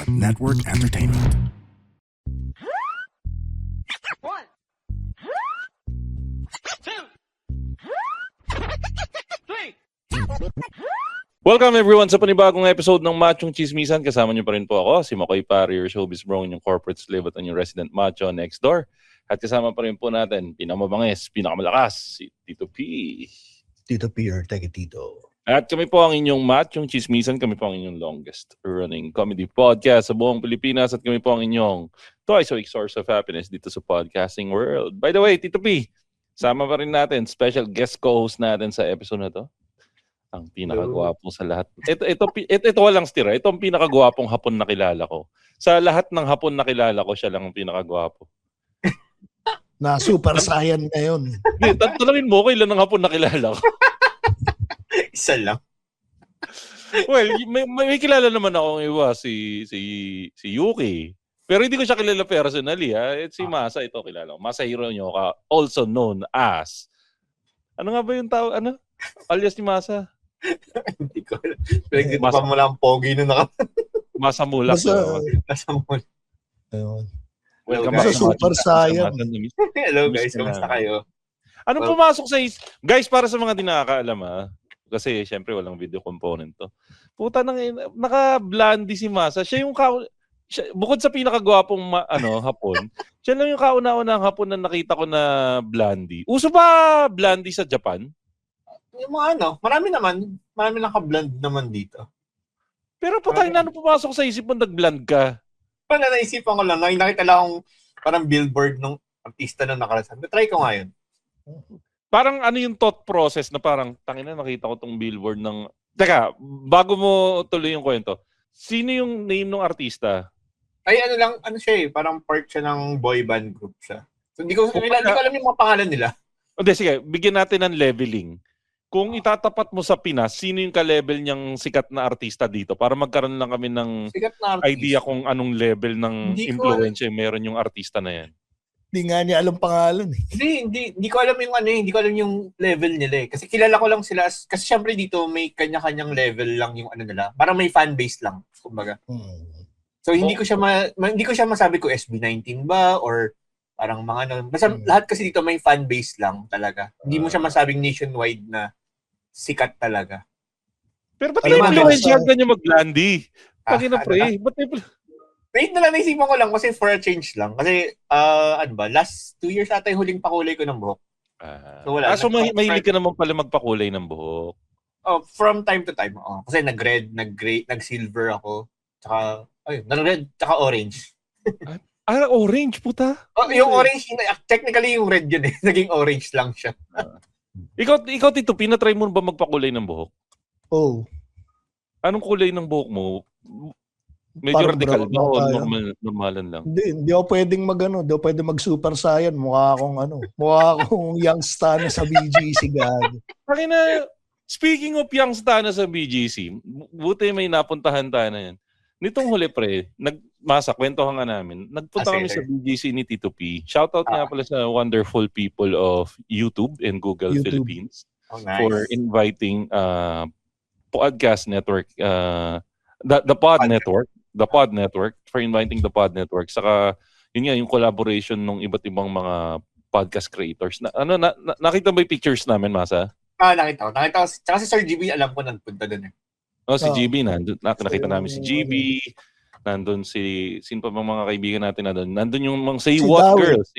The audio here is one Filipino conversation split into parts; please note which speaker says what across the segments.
Speaker 1: Network Entertainment.
Speaker 2: One, two, three.
Speaker 3: Welcome everyone sa panibagong episode ng Machong Chismisan. Kasama niyo pa rin po ako, si Makoy Pari, your showbiz bro, yung corporate slave at yung resident macho next door. At kasama pa rin po natin, pinamabangis, pinakamalakas, si Tito P.
Speaker 4: Tito P or Teke Tito.
Speaker 3: At kami po ang inyong Machong Chismisan, kami po ang inyong longest running comedy podcast sa buong Pilipinas at kami po ang inyong twice a week source of happiness dito sa podcasting world. By the way, Tito P, sama pa rin natin, special guest co-host natin sa episode na to. Ang pinakagwapong sa lahat. Ito walang stira. Ito ang pinakagwapong hapon na kilala ko. Sa lahat ng hapon na kilala ko, siya lang ang pinakagwapo.
Speaker 4: Na super saiyan ngayon.
Speaker 3: Tanungin mo, kailan ng hapon na kilala ko?
Speaker 5: Isa lang.
Speaker 3: Well, may kilala naman akong iba, si Yuki. Pero hindi ko siya kilala personally. Si Masa, ito kilala ko. Masahiro Nyoka, also known as... Ano nga ba yung tao? Ano? Alias ni Masa?
Speaker 5: Hindi ko alam. Pinagdito pa mo lang pogi nung
Speaker 3: Masa Mulak.
Speaker 5: nasa mall.
Speaker 4: Ayun.
Speaker 3: Welcome
Speaker 5: Hello,
Speaker 3: back.
Speaker 4: guys. Super Saiyan.
Speaker 5: Hello guys, kamusta kayo?
Speaker 3: Anong pumasok sa guys, para sa mga di nakakaalam kasi syempre walang video component to. Puta nang naka-blondie si Masa. Siya yung bukod sa pinakagwapong hapon, siya lang yung kauna-unang hapon na nakita ko na blondie. Uso ba blondie sa Japan?
Speaker 5: Yung mga marami naka-blonde naman dito.
Speaker 3: Pero putang na pumasok sa isip mo nag-blonde ka?
Speaker 5: Parang naisipan ko lang, nakita lang akong parang billboard ng artista na nakarasan. Try ko nga yun.
Speaker 3: Parang ano yung thought process na parang, tangina nakita ko tong billboard ng... Teka, bago mo tuloy yung kwento, sino yung name ng artista?
Speaker 5: Ay siya parang part siya ng boy band group siya. So, hindi ko alam yung mga pangalan nila.
Speaker 3: Hindi, sige, bigyan natin ng leveling. Kung itatapat mo sa Pinas, sino yung ka-level niyang sikat na artista dito? Para magkaroon lang kami ng idea kung anong level ng influensya meron yung artista na yan.
Speaker 4: Hindi nga niya alam pangalan eh.
Speaker 5: Hindi ko alam yung hindi ko alam yung level nila eh. Kasi kilala ko lang sila, kasi syempre dito may kanya-kanyang level lang yung nila. Parang may fan base lang, kumbaga. So hindi ko siya masabi ko SB19 ba or parang mga basta lahat kasi dito may fan base lang talaga. Hindi mo siya masabing nationwide na sikat talaga.
Speaker 3: Pero ba't may influensya ka niya mag-blondie? Tangina pre, ba't may...
Speaker 5: Wait na lang, naisipan ko lang kasi for a change lang. Kasi, last 2 years ata yung huling pakulay ko ng buhok.
Speaker 3: So wala. So mahilig ka naman pala magpakulay ng buhok?
Speaker 5: Oh, from time to time. Kasi nag-red, nag-gray, nag-silver ako. Tsaka, nag-red, tsaka orange.
Speaker 3: Orange, puta?
Speaker 5: Yung orange, technically yung red yun eh. Naging orange lang siya.
Speaker 3: Ikaw Tito, pinatry mo ba magpakulay ng buhok?
Speaker 4: Oh.
Speaker 3: Anong kulay ng buhok mo? Medyo
Speaker 4: Parang
Speaker 3: radical ba o normalan lang?
Speaker 4: Hindi ako pwedeng hindi ako pwedeng mag-super saiyan. Mukha akong young star na sa BGC gag.
Speaker 3: Speaking of young star na sa BGC, buti may napuntahan tayo na yan. Nitong huli pre, kwentuhan nga namin. Nagpunta kami sa BGC ni Tito P. Shoutout nga pala sa wonderful people of YouTube and Google Philippines for inviting podcast network, the Pod Network, for inviting the Pod Network. Saka yun nga yung collaboration ng iba't ibang mga podcast creators. Nakita mo yung pictures namin, Masa?
Speaker 5: Nakita ko. Tsaka si Sir GB, alam ko nagpunta doon eh.
Speaker 3: Si GB nakita namin si GB. Nandun sino pa bang mga kaibigan natin na doon? Nandun yung mga Say What
Speaker 4: Dawit.
Speaker 3: Girls.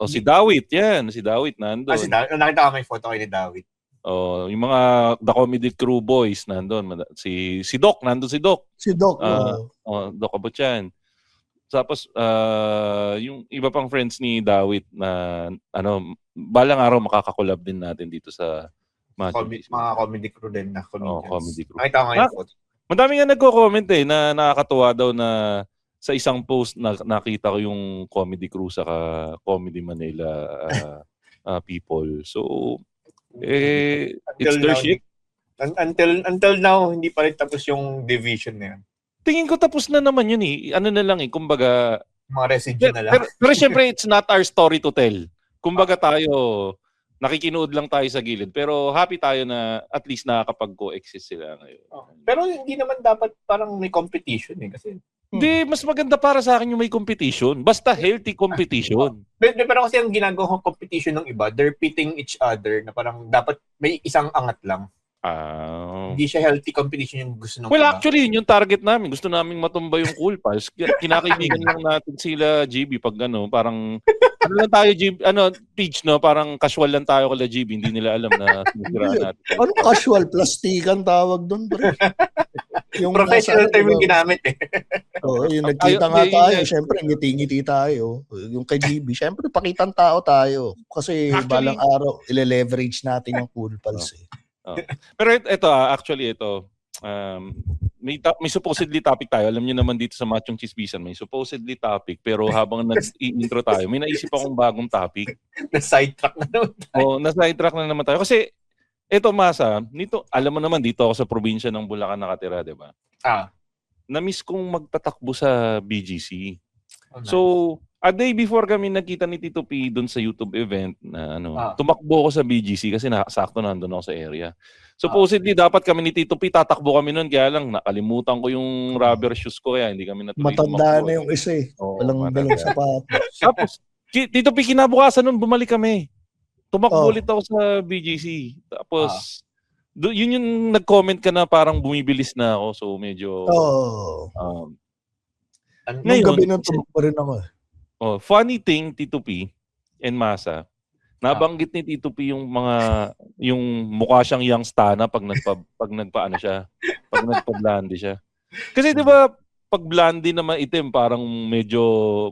Speaker 3: Si Dawit, yan. Si Dawit nandun.
Speaker 5: Nakita ko may photo kayo ni Dawit.
Speaker 3: Yung mga The Comedy Crew Boys nandun. Si Doc, nandun si Doc.
Speaker 4: Si Doc.
Speaker 3: Doc Abutyan. Tapos, yung iba pang friends ni Dawit na, balang araw makakakolab din natin dito sa
Speaker 5: mga comedy crew din na comedians.
Speaker 3: Comedy crew.
Speaker 5: Nakita ko ngayon photo.
Speaker 3: Madami nga nagko-comment na nakakatuwa daw na sa isang post na nakita ko yung comedy crew sa Comedy Manila people. So, it's their shit.
Speaker 5: Until now, hindi pa rin tapos yung division na yan.
Speaker 3: Tingin ko tapos na naman yun eh. Ano na lang eh, kumbaga...
Speaker 5: Mga residue na lang.
Speaker 3: Pero syempre, it's not our story to tell. Kumbaga tayo, nakikinood lang tayo sa gilid. Pero happy tayo na at least nakakapag-coexist sila ngayon.
Speaker 5: Pero hindi naman dapat parang may competition kasi.
Speaker 3: Hindi, mas maganda para sa akin yung may competition. Basta healthy competition.
Speaker 5: Pero kasi ang ginagawang competition ng iba, they're pitting each other na parang dapat may isang angat lang. Hindi siya healthy competition yung gusto ng
Speaker 3: Well,
Speaker 5: iba.
Speaker 3: actually, yun yung target namin. Gusto naming matumba yung Cool Pals. Kinakaibigan lang natin sila, GB, pag parang, ano lang tayo, GB, teach, no? Parang casual lang tayo kala GB. Hindi nila alam na sinisiraan natin.
Speaker 4: Ano casual? Plastikan tawag doon, pre.
Speaker 5: Yung professional term yung ginamit
Speaker 4: Oo, yung nagkita nga tayo. Siyempre, ngiti-ngiti tayo. Yung kay GB, siyempre, pakitang tao tayo. Kasi actually, balang araw, ile-leverage natin yung Cool Pals.
Speaker 3: Pero ito, actually, ito, may supposedly topic tayo. Alam niyo naman dito sa Machong Chismisan, may supposedly topic. Pero habang nag-intro tayo, may naisip akong bagong topic.
Speaker 5: Na-sidetrack na naman tayo.
Speaker 3: Na-sidetrack na naman tayo. Kasi, ito, Masa, nito, alam mo naman, dito ako sa probinsya ng Bulacan nakatira, di ba? Na-miss kong magtatakbo sa BGC. So, a day before kami nakita ni Tito P doon sa YouTube event na tumakbo ako sa BGC kasi sakto nandun ako sa area. Supposedly dapat kami ni Tito P tatakbo kami noon, kaya lang nakalimutan ko yung rubber shoes ko kaya hindi kami natuloy.
Speaker 4: Matanda na yung isa eh. Walang dalawang sapatos.
Speaker 3: Tapos Tito P kinabukasan noon bumalik kami. Tumakbo ulit ako sa BGC. Tapos yun yung nag-comment ka na parang bumibilis na ako, so medyo
Speaker 4: ngayon gabi nang tumakbo rin ako.
Speaker 3: Funny thing, Tito P and Masa, nabanggit ni Tito P yung mukha siyang young Stana pag nagpaano siya, pag nagpa-blondie siya. Kasi 'di ba pag blondie na maitim, parang medyo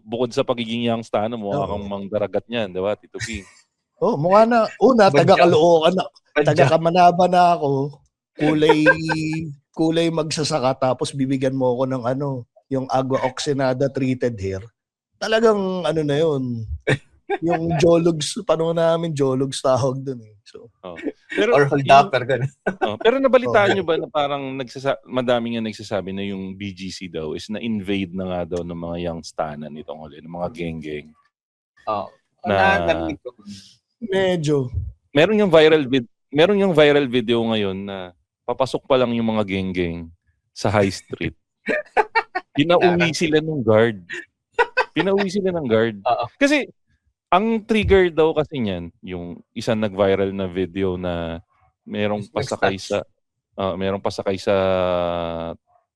Speaker 3: bukod sa pagiging young Stana, mukha kang mangdaragat niyan, 'di ba, Tito P?
Speaker 4: Mukha na. Taga-Caloocan na. Taga-Kamanaba na ako. Kulay magsasaka tapos bibigyan mo ako ng yung agua oxinada treated hair. Talagang na yun. Yung Jologs, paano namin Jologs tawag dun eh. So,
Speaker 5: or holdapper ka na.
Speaker 3: Pero nabalitaan nyo ba na parang madami nga nagsasabi na yung BGC daw is na-invade na nga daw ng mga young Stana nitong huli, ng mga geng-geng.
Speaker 4: Medyo.
Speaker 3: Meron yung viral video ngayon na papasok pa lang yung mga geng-geng sa high street. Pinauwi sila ng guard. Kasi ang trigger daw kasi niyan, yung isang nag-viral na video na merong pasakay sa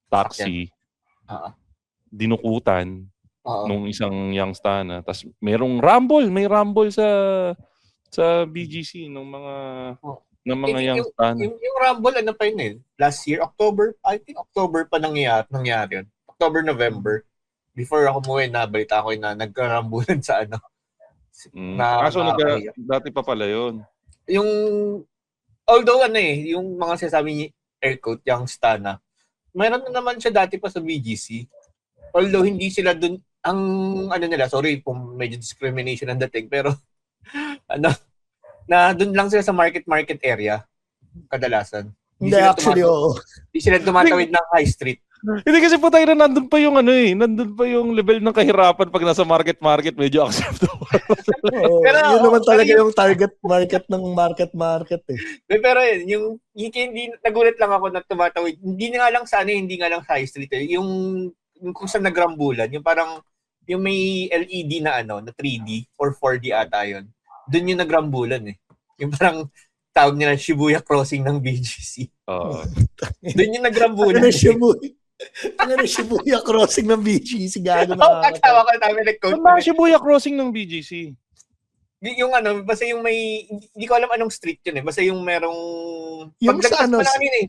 Speaker 3: taxi, dinukutan nung isang young Stana. Tapos may rumble sa BGC ng mga young Stana.
Speaker 5: Yung rumble pa yun last year, October pa nangyari yun. October, November. Before ako umuwi, nabalita ko na nagkarambulan sa
Speaker 3: dati pa pala yun.
Speaker 5: Yung, although yung mga sinasabi ni Aircoat, yung Stana, mayroon na naman siya dati pa sa BGC. Although hindi sila dun, ang nila, sorry kung medyo discrimination ang dating, pero na dun lang sila sa market area, kadalasan.
Speaker 4: Hindi actually,
Speaker 5: Hindi sila tumatawid ng high street.
Speaker 3: Hindi kasi po tayo na nandun pa yung level ng kahirapan pag nasa market, medyo acceptable.
Speaker 4: Pero yun naman talaga yung target market ng market eh.
Speaker 5: Pero yung hindi nagulat lang ako na tumatawid. Hindi nga lang sa high street yung kung saan nagrambulan, yung parang yung may LED na na 3D or 4D ata yun. Doon yung nagrambulan Yung parang tawag nila Shibuya Crossing ng BGC. Doon yung nagrambulan.
Speaker 4: Shibuya Crossing ng BGC. Gago
Speaker 5: na. Katawa ko namin
Speaker 3: Shibuya Crossing ng BGC.
Speaker 5: Yung basta yung may, hindi ko alam anong street yun basta yung merong,
Speaker 4: yung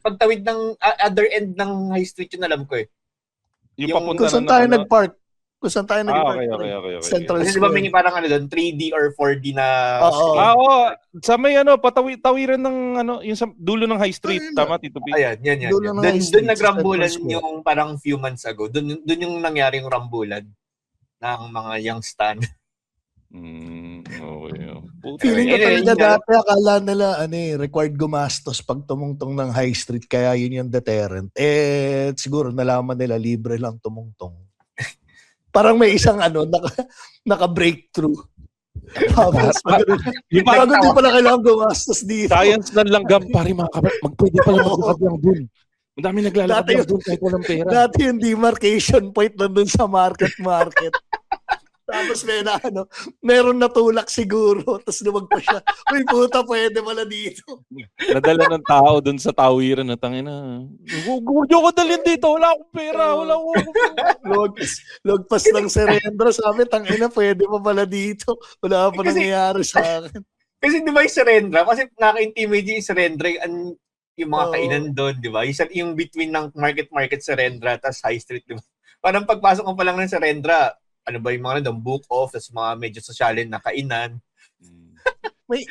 Speaker 5: pagtawid ng other end ng high street yun alam ko
Speaker 3: Yung papunta
Speaker 4: kung saan tayo nag-park. Kung saan tayo nag-park.
Speaker 3: Okay.
Speaker 4: Central
Speaker 5: Kasi diba may parang doon, 3D or 4D na...
Speaker 3: Sa may tawiran ng yung sa dulo ng high street. Tama, Tito P?
Speaker 5: Ayan. Doon nagrambulan yung parang few months ago. Doon yung nangyari yung rambulan ng mga young Stan.
Speaker 4: Feeling ko talaga dati akala nila required gumastos pag tumungtong ng high street kaya yun yung deterrent. Siguro nalaman nila libre lang tumungtong. Parang may isang naka-breakthrough. Tapos, parang hindi pala kailangan gumastos dito.
Speaker 3: Science ng langgam, pare mga kapat, pwede pala maglakad lang dun. Ang dami naglalakad lang dun kahit walang pera.
Speaker 4: Dati yung demarcation point nandun sa market. Tapos meron natulak siguro. Tapos lumagpas siya. Uy, puta, pwede pala dito.
Speaker 3: Nadala ng tao dun sa tawiran na tangina. Huwag ko dalhin dito. Wala akong pera.
Speaker 4: Logpas lang si Rendra. Sabi, tangina, pwede pa pala dito. Wala pa nangyayari sa akin.
Speaker 5: Kasi di ba yung Serendra? Kasi naka-intimidate yung Serendra yung mga kainan doon, di ba? Yung between ng market Serendra tas high street, di ba? Parang pagpasok mo pa lang ng Serendra, ano ba yung mga book off, tas mga medyo sosyalin na kainan.
Speaker 4: May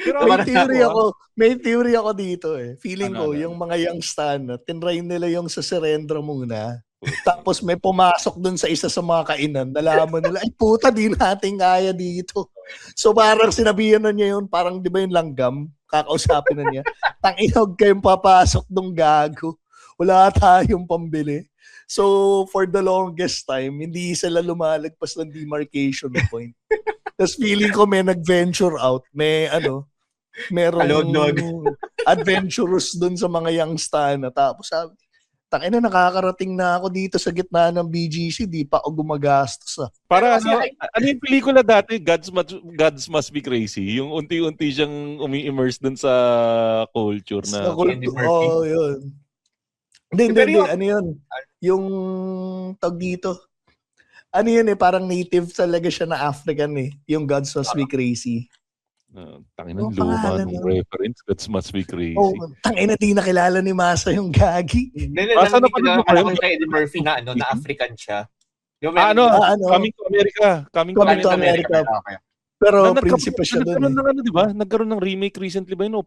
Speaker 4: theory ako dito eh. Feeling ko, yung mga young stan, tinry nila yung sa Serendra muna. Tapos may pumasok dun sa isa sa mga kainan. Nalaman nila, ay puta, di natin kaya dito. So parang sinabihan na niya yun, parang di ba yung langgam? Kakausapin na niya. Tanginog kayong papasok dong gago. Wala tayong pambili. So, for the longest time, hindi sila lumalagpas ng demarcation point. Tapos feeling ko may nag-venture out. Merong adventurous dun sa mga youngsters. Tapos sabi, tangina, nakakarating na ako dito sa gitna ng BGC, di pa ako gumagastos.
Speaker 3: Para ano yung pelikula dati, Gods Must Be Crazy, yung unti-unti siyang umi-immerse dun sa culture na.
Speaker 4: Oo, yun. Hindi. Ano yun? Yung tawag dito. Ano yun eh, parang native talaga siya na African eh. Yung Gods Must Be Crazy.
Speaker 3: Tangina, luma ng reference. Gods Must Be Crazy.
Speaker 4: Tangina, di nakilala ni Masa yung gagi.
Speaker 5: Masa na pala kay Eddie Murphy na African siya.
Speaker 3: Coming to America. Coming to America.
Speaker 4: Pero prinsipe siya doon.
Speaker 3: Diba? Nagkaroon ng remake recently ba yun o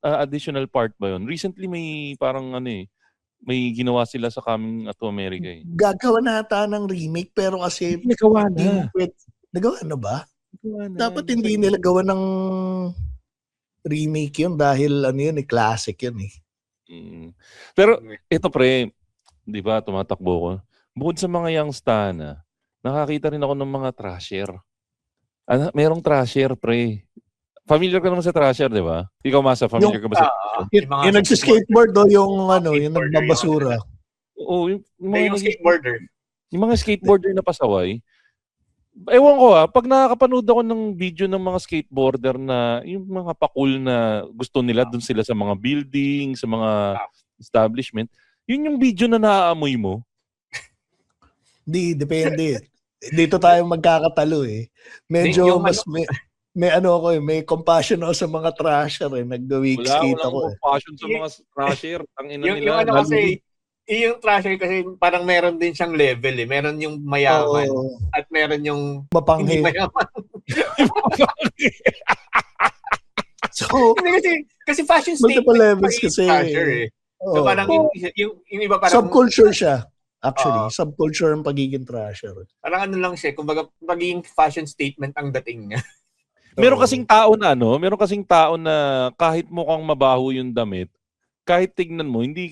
Speaker 3: additional part ba yun? Recently may parang may ginawa sila sa Coming to America eh.
Speaker 4: Gagawa na ata ng remake pero kasi
Speaker 3: nagawa na.
Speaker 4: Nagawa na ba? Dapat hindi nila gawa ng remake yun dahil classic yun eh.
Speaker 3: Pero ito pre, di ba tumatakbo ko. Bukod sa mga youngsters nakakita rin ako ng mga trasher. Merong trasher pre. Familiar ka naman sa trasher, di ba? Ikaw Masa, familiar ka ba sa
Speaker 4: yung nagsiskateboard o yung yung nagbabasura?
Speaker 3: Oo,
Speaker 5: yung skateboarder.
Speaker 3: Yung mga skateboarder na pasaway. Ewan ko pag nakakapanood ako ng video ng mga skateboarder na yung mga pakul na gusto nila dun sila sa mga building, sa mga establishment, yun yung video na naaamoy mo?
Speaker 4: Depende. Dito tayo magkakatalo eh. Medyo mas may compassion ako sa mga trasher eh. Nag-weak skate ako
Speaker 3: eh. Walang compassion sa mga trasher. Ang ina nila.
Speaker 5: Yung trasher kasi parang meron din siyang level eh. Meron yung mayaman at meron yung
Speaker 4: mapanghi.
Speaker 5: Hindi mayaman.
Speaker 4: So,
Speaker 5: kasi fashion statement
Speaker 4: multiple levels kasi.
Speaker 5: Trasher eh. So parang yung iba parang
Speaker 4: subculture siya. Actually, subculture ang pagiging trasher.
Speaker 5: Parang lang siya, kumbaga magiging fashion statement ang dating niya.
Speaker 3: Meron kasing tao na kahit mukhang mabaho yung damit, kahit tignan mo, hindi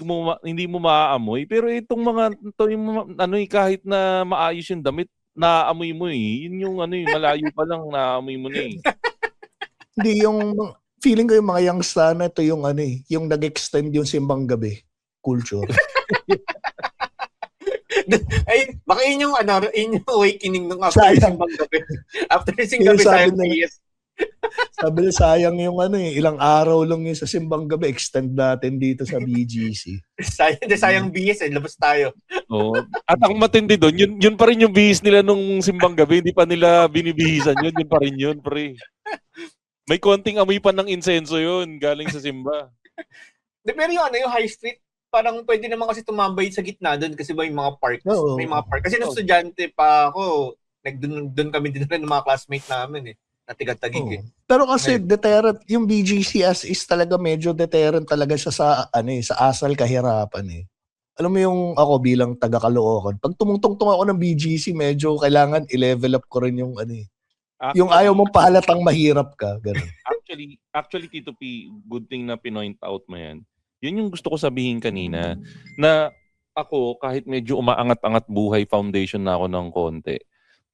Speaker 3: mo maaamoy. Pero itong kahit na maayos yung damit, naaamoy mo eh. Yun yung malayo pa lang, naaamoy mo na eh.
Speaker 4: Hindi, yung feeling ko yung mga youngster na ito yung yung nag-extend yung simbang gabi culture.
Speaker 5: Ay, baka yun yung awakening nung after simbang gabi. After simbang gabi, sayang BS.
Speaker 4: Sabi nila, sayang yung ilang araw lang yun sa simbang gabi, extend natin dito sa BGC.
Speaker 5: Sayang BS labas tayo.
Speaker 3: At ang matindi doon, yun pa rin yung bihis nila nung simbang gabi, hindi pa nila binibihisan yun pa rin yun, pre. May konting amoy pa ng insenso yun, galing sa simba.
Speaker 5: Pero yung high street, parang pwede naman kasi tumambay sa gitna doon kasi ba yung mga park. May mga park. Kasi nung estudyante pa ako, doon kami din ng mga classmate namin eh. Natigatagig eh.
Speaker 4: Pero kasi deterrent, yung BGC is talaga medyo deterrent talaga siya sa sa asal kahirapan eh. Alam mo yung ako bilang taga Caloocan, pag tumutungtong ako ng BGC, medyo kailangan i-level up ko rin yung yung ayaw mong pahalatang mahirap ka, ganun.
Speaker 3: Actually Tito P, good thing na pinoint out mo yan. Yun yung gusto ko sabihin kanina, na ako kahit medyo umaangat-angat buhay foundation na ako ng konti,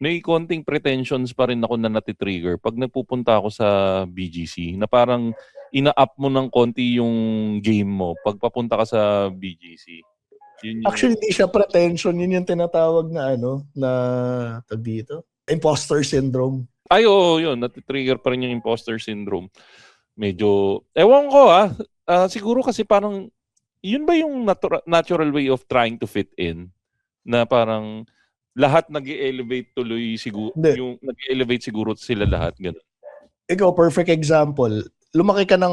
Speaker 3: may konting pretensions pa rin ako na natitrigger pag nagpupunta ako sa BGC na parang ina-up mo ng konti yung game mo pag papunta ka sa BGC. Yun yung...
Speaker 4: Actually, hindi siya pretension. Yun yung tinatawag na tag dito. Imposter syndrome.
Speaker 3: Ay, oo, yun. Natitrigger pa rin yung imposter syndrome. Medyo, ewan ko siguro kasi parang, yun ba yung natural way of trying to fit in? Na parang, lahat nag-elevate tuloy siguro, yung nag-elevate siguro sila lahat, gano'n.
Speaker 4: Ikaw, perfect example. Lumaki ka ng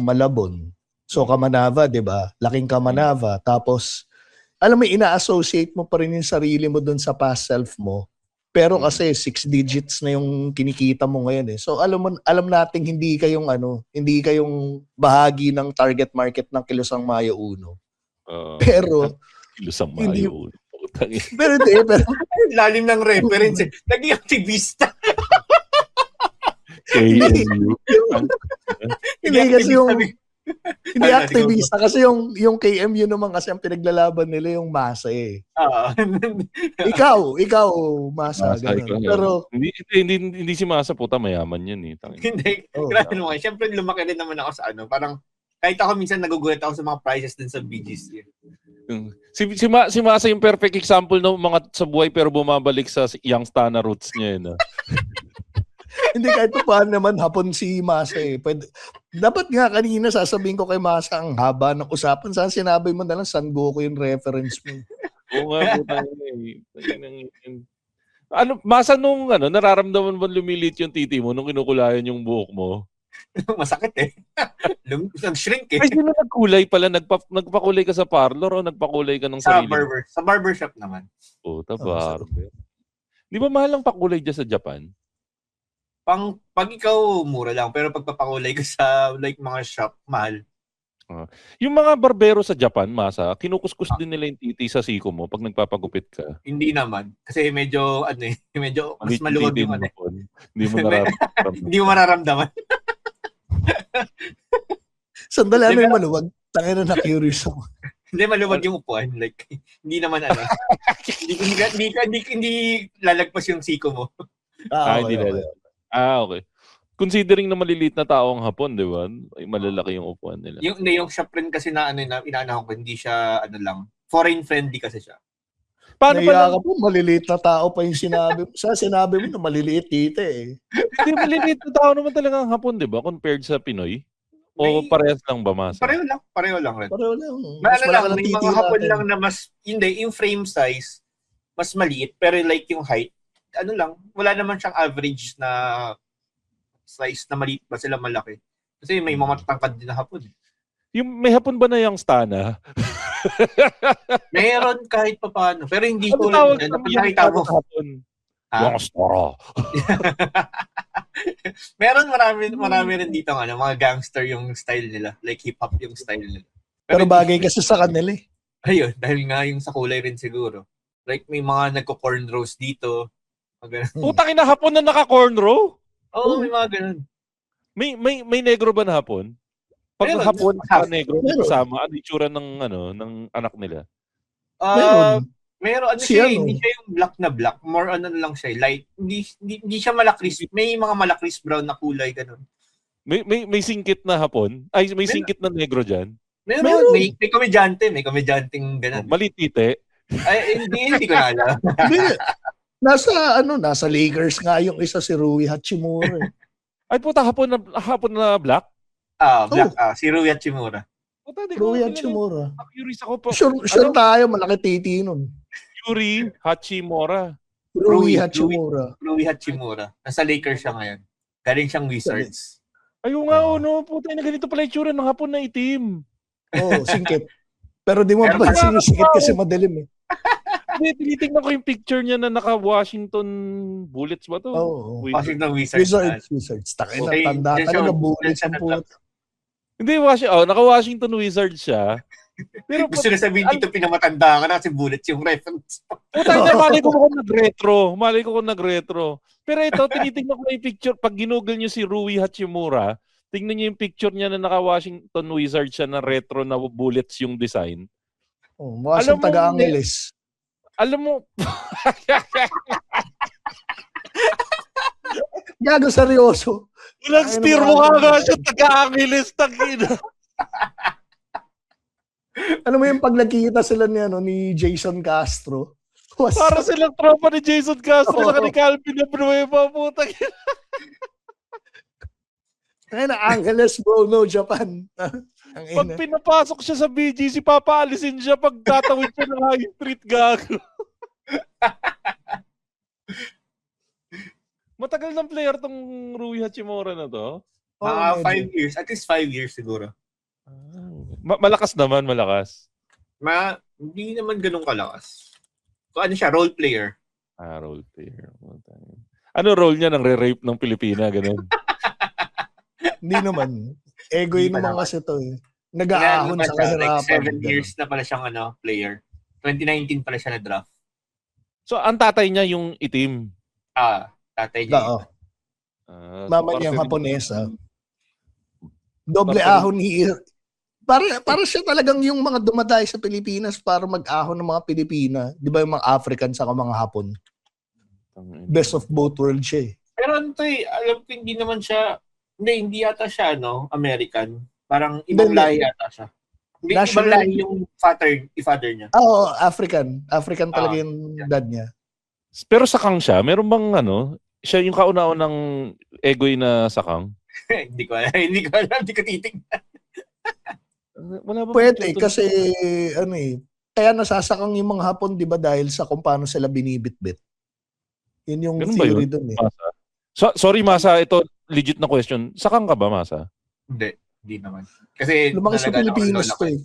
Speaker 4: Malabon. So, Kamanava, di ba? Laking Kamanava. Tapos, alam mo, ina-associate mo pa rin yung sarili mo dun sa past self mo. Pero kasi 6 digits na yung kinikita mo ngayon eh. So, alam nating hindi kayong bahagi ng target market ng Kilusang Mayo Uno. Pero,
Speaker 3: Kilusang Mayo Uno.
Speaker 4: Pero
Speaker 5: lalim ng reference eh. Naging aktivista.
Speaker 4: Hindi kasi hindi aktivista kasi yung KMU naman kasi ang pinaglalaban nila yung masa eh. Ikaw masa. Pero
Speaker 3: hindi si Masa puta mayaman yan eh.
Speaker 5: Hindi. Grabe naman. Siyempre lumaki rin naman ako sa parang kahit ako minsan nagugulat ako sa mga prices din sa BGC.
Speaker 3: Si Masa yung perfect example ng mga sa buhay pero bumabalik sa Youngstana roots niya yun.
Speaker 4: Hindi kahit paano naman hapon si Masa eh. Dapat nga kanina sasabihin ko kay Masa ang haba ng usapan. Saan sinabi mo na lang San Goku yung reference mo?
Speaker 3: Oo nga po tayo Masa nung nararamdaman mo lumilit yung titi mo nung kinukulayan yung buhok mo?
Speaker 5: Masakit eh. Nag-shrink eh.
Speaker 3: Ay, sino nagkulay pala? Nagpakulay ka sa parlor o nagpakulay ka ng sarili?
Speaker 5: Sa barbershop naman.
Speaker 3: Barber. Di ba mahal ang pakulay dyan sa Japan?
Speaker 5: Pag ikaw, mura lang. Pero pag papakulay ka sa mga shop, mahal.
Speaker 3: Yung mga barbero sa Japan, Masa, kinukuskus din nila yung titi sa siko mo pag nagpapagupit ka?
Speaker 5: Hindi naman. Kasi medyo, medyo mas maluwag yung
Speaker 3: Hindi mo nararamdaman.
Speaker 5: Hindi mo mararamdaman.
Speaker 4: Sandali, yung maluwag? Tangina na curious ako.
Speaker 5: Hindi, maluwag yung upuan. Like, hindi naman hindi lalagpas yung siko mo.
Speaker 3: Hindi lalagpas. Okay. Considering na maliliit na tao ang Hapon, di ba? Malalaki yung upuan nila.
Speaker 5: Yung shop rin kasi na inaanahan ko, hindi siya foreign friendly kasi siya.
Speaker 4: Paano pa ka po, maliliit na tao pa yung sinabi mo. Sinabi mo na maliliit dito eh.
Speaker 3: Hindi, maliliit na tao naman talaga ang Hapon, di ba? Compared sa Pinoy? O parehas lang ba, Masa?
Speaker 5: Pareho lang rin.
Speaker 4: Pareho lang.
Speaker 5: May mga Hapon lang na mas, hindi, yung frame size, mas maliit. Pero like yung height, wala naman siyang average na size na maliit ba sila malaki. Kasi may mga matangkad din na Hapon.
Speaker 3: May Hapon ba na yung Stana?
Speaker 5: Meron kahit pa paano. Pero hindi ko lang nakita mo.
Speaker 3: Yung Stara.
Speaker 5: Meron marami rin dito mga gangster yung style nila. Like hip-hop yung style nila.
Speaker 4: Pero bagay kasi sa kanila eh.
Speaker 5: Ayun, dahil nga yung sa kulay rin siguro. Like may mga nagko-cornrows dito.
Speaker 3: Putang ina, Hapon na naka-cornrow?
Speaker 5: Oo, may mga ganun.
Speaker 3: May negro ba na Hapon? Pag Hapon sa negro, kasama, ano itsura ng anak nila?
Speaker 5: Meron. Hindi siya yung black na black. More lang siya. Light. Hindi siya malakris. May mga malakris brown na kulay, ganun.
Speaker 3: May singkit na Hapon? Ay, may singkit na negro dyan?
Speaker 5: Meron. May komedyante. May komedyanteng ganun.
Speaker 3: Malitite?
Speaker 5: Ay, hindi ko na alam.
Speaker 4: Nasa Lakers nga yung isa si Rui Hachimura.
Speaker 3: Ay puta, Hapon na black?
Speaker 5: Black. Si Rui Hachimura.
Speaker 4: Rui Hachimura.
Speaker 3: Curious ako po.
Speaker 4: Sure tayo, malaki titi nun.
Speaker 3: Yuri Hachimura.
Speaker 4: Rui Hachimura.
Speaker 5: Rui Hachimura. Nasa Lakers siya ngayon. Galing siyang Wizards.
Speaker 3: Ayun nga, puta na ganito pala itsura ng Hapon na itim.
Speaker 4: Singkit. Pero di mo pansin yung singkit kasi madilim eh.
Speaker 3: Tinitingnan ko yung picture niya na naka-Washington Bullets ba to?
Speaker 5: Washington Wizards.
Speaker 4: Wizards. Tanda talaga Bullets ang puto.
Speaker 3: Hindi, naka-Washington Wizards siya. Pero
Speaker 5: gusto na sabihin dito pinamatanda ka na kasi Bullets yung reference.
Speaker 3: Malay ko kung nag-retro. Pero ito, tinitingnan ko yung picture. Pag ginugol niyo si Rui Hachimura, tingnan niyo yung picture niya na naka-Washington Wizards siya na retro na Bullets yung design.
Speaker 4: Mukha siyang taga-Angeles.
Speaker 3: Alam mo,
Speaker 4: Gago, seryoso.
Speaker 3: Walang steer mo nga siya, taga-Angeles, tagina.
Speaker 4: Ano mo yung pag nagkikita sila ni Jason Castro?
Speaker 3: Para silang tropa ni Jason Castro na ni Calvin na Brueva, putang ina.
Speaker 4: Ayun na, Angeles bro, no Japan.
Speaker 3: Pag pinapasok siya sa BGC, papaalisin siya pag tatawid siya ng High Street, gago. Matagal ng player tong Rui Hachimura na to?
Speaker 5: 5 years. At least 5 years siguro.
Speaker 3: Malakas naman, malakas.
Speaker 5: Hindi naman ganun kalakas. So ano siya, role player.
Speaker 3: Role player. Ano role niya? Nang-re-rape ng Pilipina, ganun?
Speaker 4: Hindi naman. Egoy naman kasi to eh. Nag-aahon sa kahirapan.
Speaker 5: Like 7 years na pala siyang player. 2019 pala siya na-draft.
Speaker 3: So, ang tatay niya yung itim?
Speaker 5: Tatay niya.
Speaker 4: Oo. Mama niya Haponesa. Doble ahon here. Para siya talagang yung mga dumadayo sa Pilipinas para mag-ahon ng mga Pilipina. Di ba yung mga African sa mga Hapon? Best of both worlds siya eh.
Speaker 5: Pero alam ko hindi yata siya, American. Parang ibang lahi yata siya. Hindi ibang lahi yung father niya.
Speaker 4: Oo, African. African talaga yung dad niya.
Speaker 3: Pero sakang siya? Meron bang siya yung kauna-unang ng egoy na sakang?
Speaker 5: Hindi ko alam, hindi ko titignan.
Speaker 3: Wala ba
Speaker 4: Pwede, kasi kaya nasasakang yung mga Hapon, di ba, dahil sa kung paano sila binibitbit. Yun yung ganun theory doon eh.
Speaker 3: Masa? Sorry Masa, ito legit na question. Sakang ka ba, Masa?
Speaker 5: Hindi naman. Kasi
Speaker 4: lumaki sa Pilipinas to eh.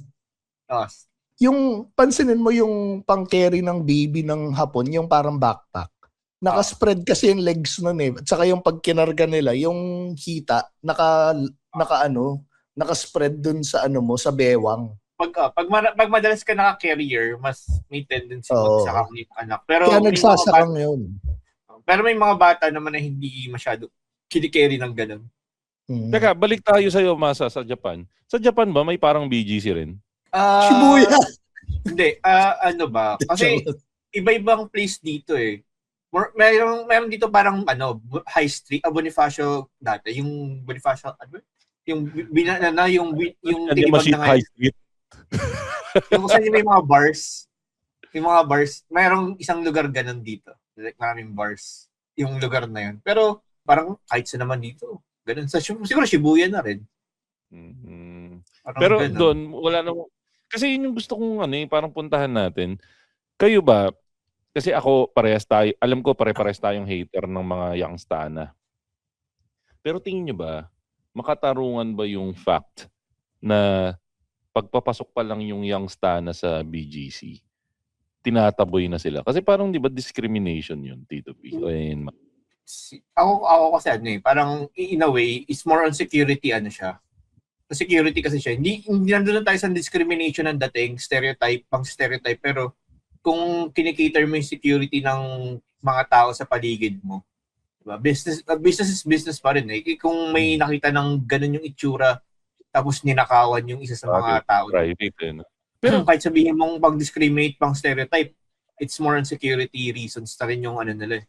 Speaker 4: Yung pansinin mo yung pang-carry ng baby ng Hapon, yung parang backpack. Naka-spread kasi yung legs nun eh. At saka yung pag kinarga nila, yung hita, naka-spread dun sa sa bewang.
Speaker 5: Pag madalas ka naka-carrier, mas may tendency magsakang yung anak. Pero
Speaker 4: kaya nagsasakang yun.
Speaker 5: Pero may mga bata naman na hindi masyado kinikerry ng ganun.
Speaker 3: Teka, balik tayo sa'yo, Masa, sa Japan. Sa Japan ba may parang BGC rin?
Speaker 4: Shibuya!
Speaker 5: Hindi. Ano ba? Kasi iba-ibang place dito eh. Meron dito parang High Street, Bonifacio dati. Yung Bonifacio, yung tinibag na
Speaker 3: High Street.
Speaker 5: Yung kasi may mga bars. Yung mga bars, mayroong isang lugar ganun dito. Like maraming bars. Yung lugar na yun. Pero parang kahit sa naman dito. Ganun. Siguro Shibuya na rin.
Speaker 3: Pero doon, wala namang... Kasi yun yung gusto kong parang puntahan natin. Kayo ba, kasi ako parehas tayo, alam ko pare-parehas tayong hater ng mga Youngstana. Pero tingin nyo ba, makatarungan ba yung fact na pagpapasok pa lang yung Youngstana sa BGC, tinataboy na sila? Kasi parang di ba discrimination yun, Tito P?
Speaker 5: Ako kasi parang in a way, is more on security siya. Security kasi siya. Hindi nandun tayo sa discrimination ng dating, pang stereotype, pero kung kinikater mo yung security ng mga tao sa paligid mo, diba? Business is business pa rin eh. Kung may nakita ng ganun yung itsura, tapos ninakawan yung isa sa mga tao. Pero kahit sabihin mong pag-discriminate, pang stereotype, it's more on security reasons na rin yung nila eh.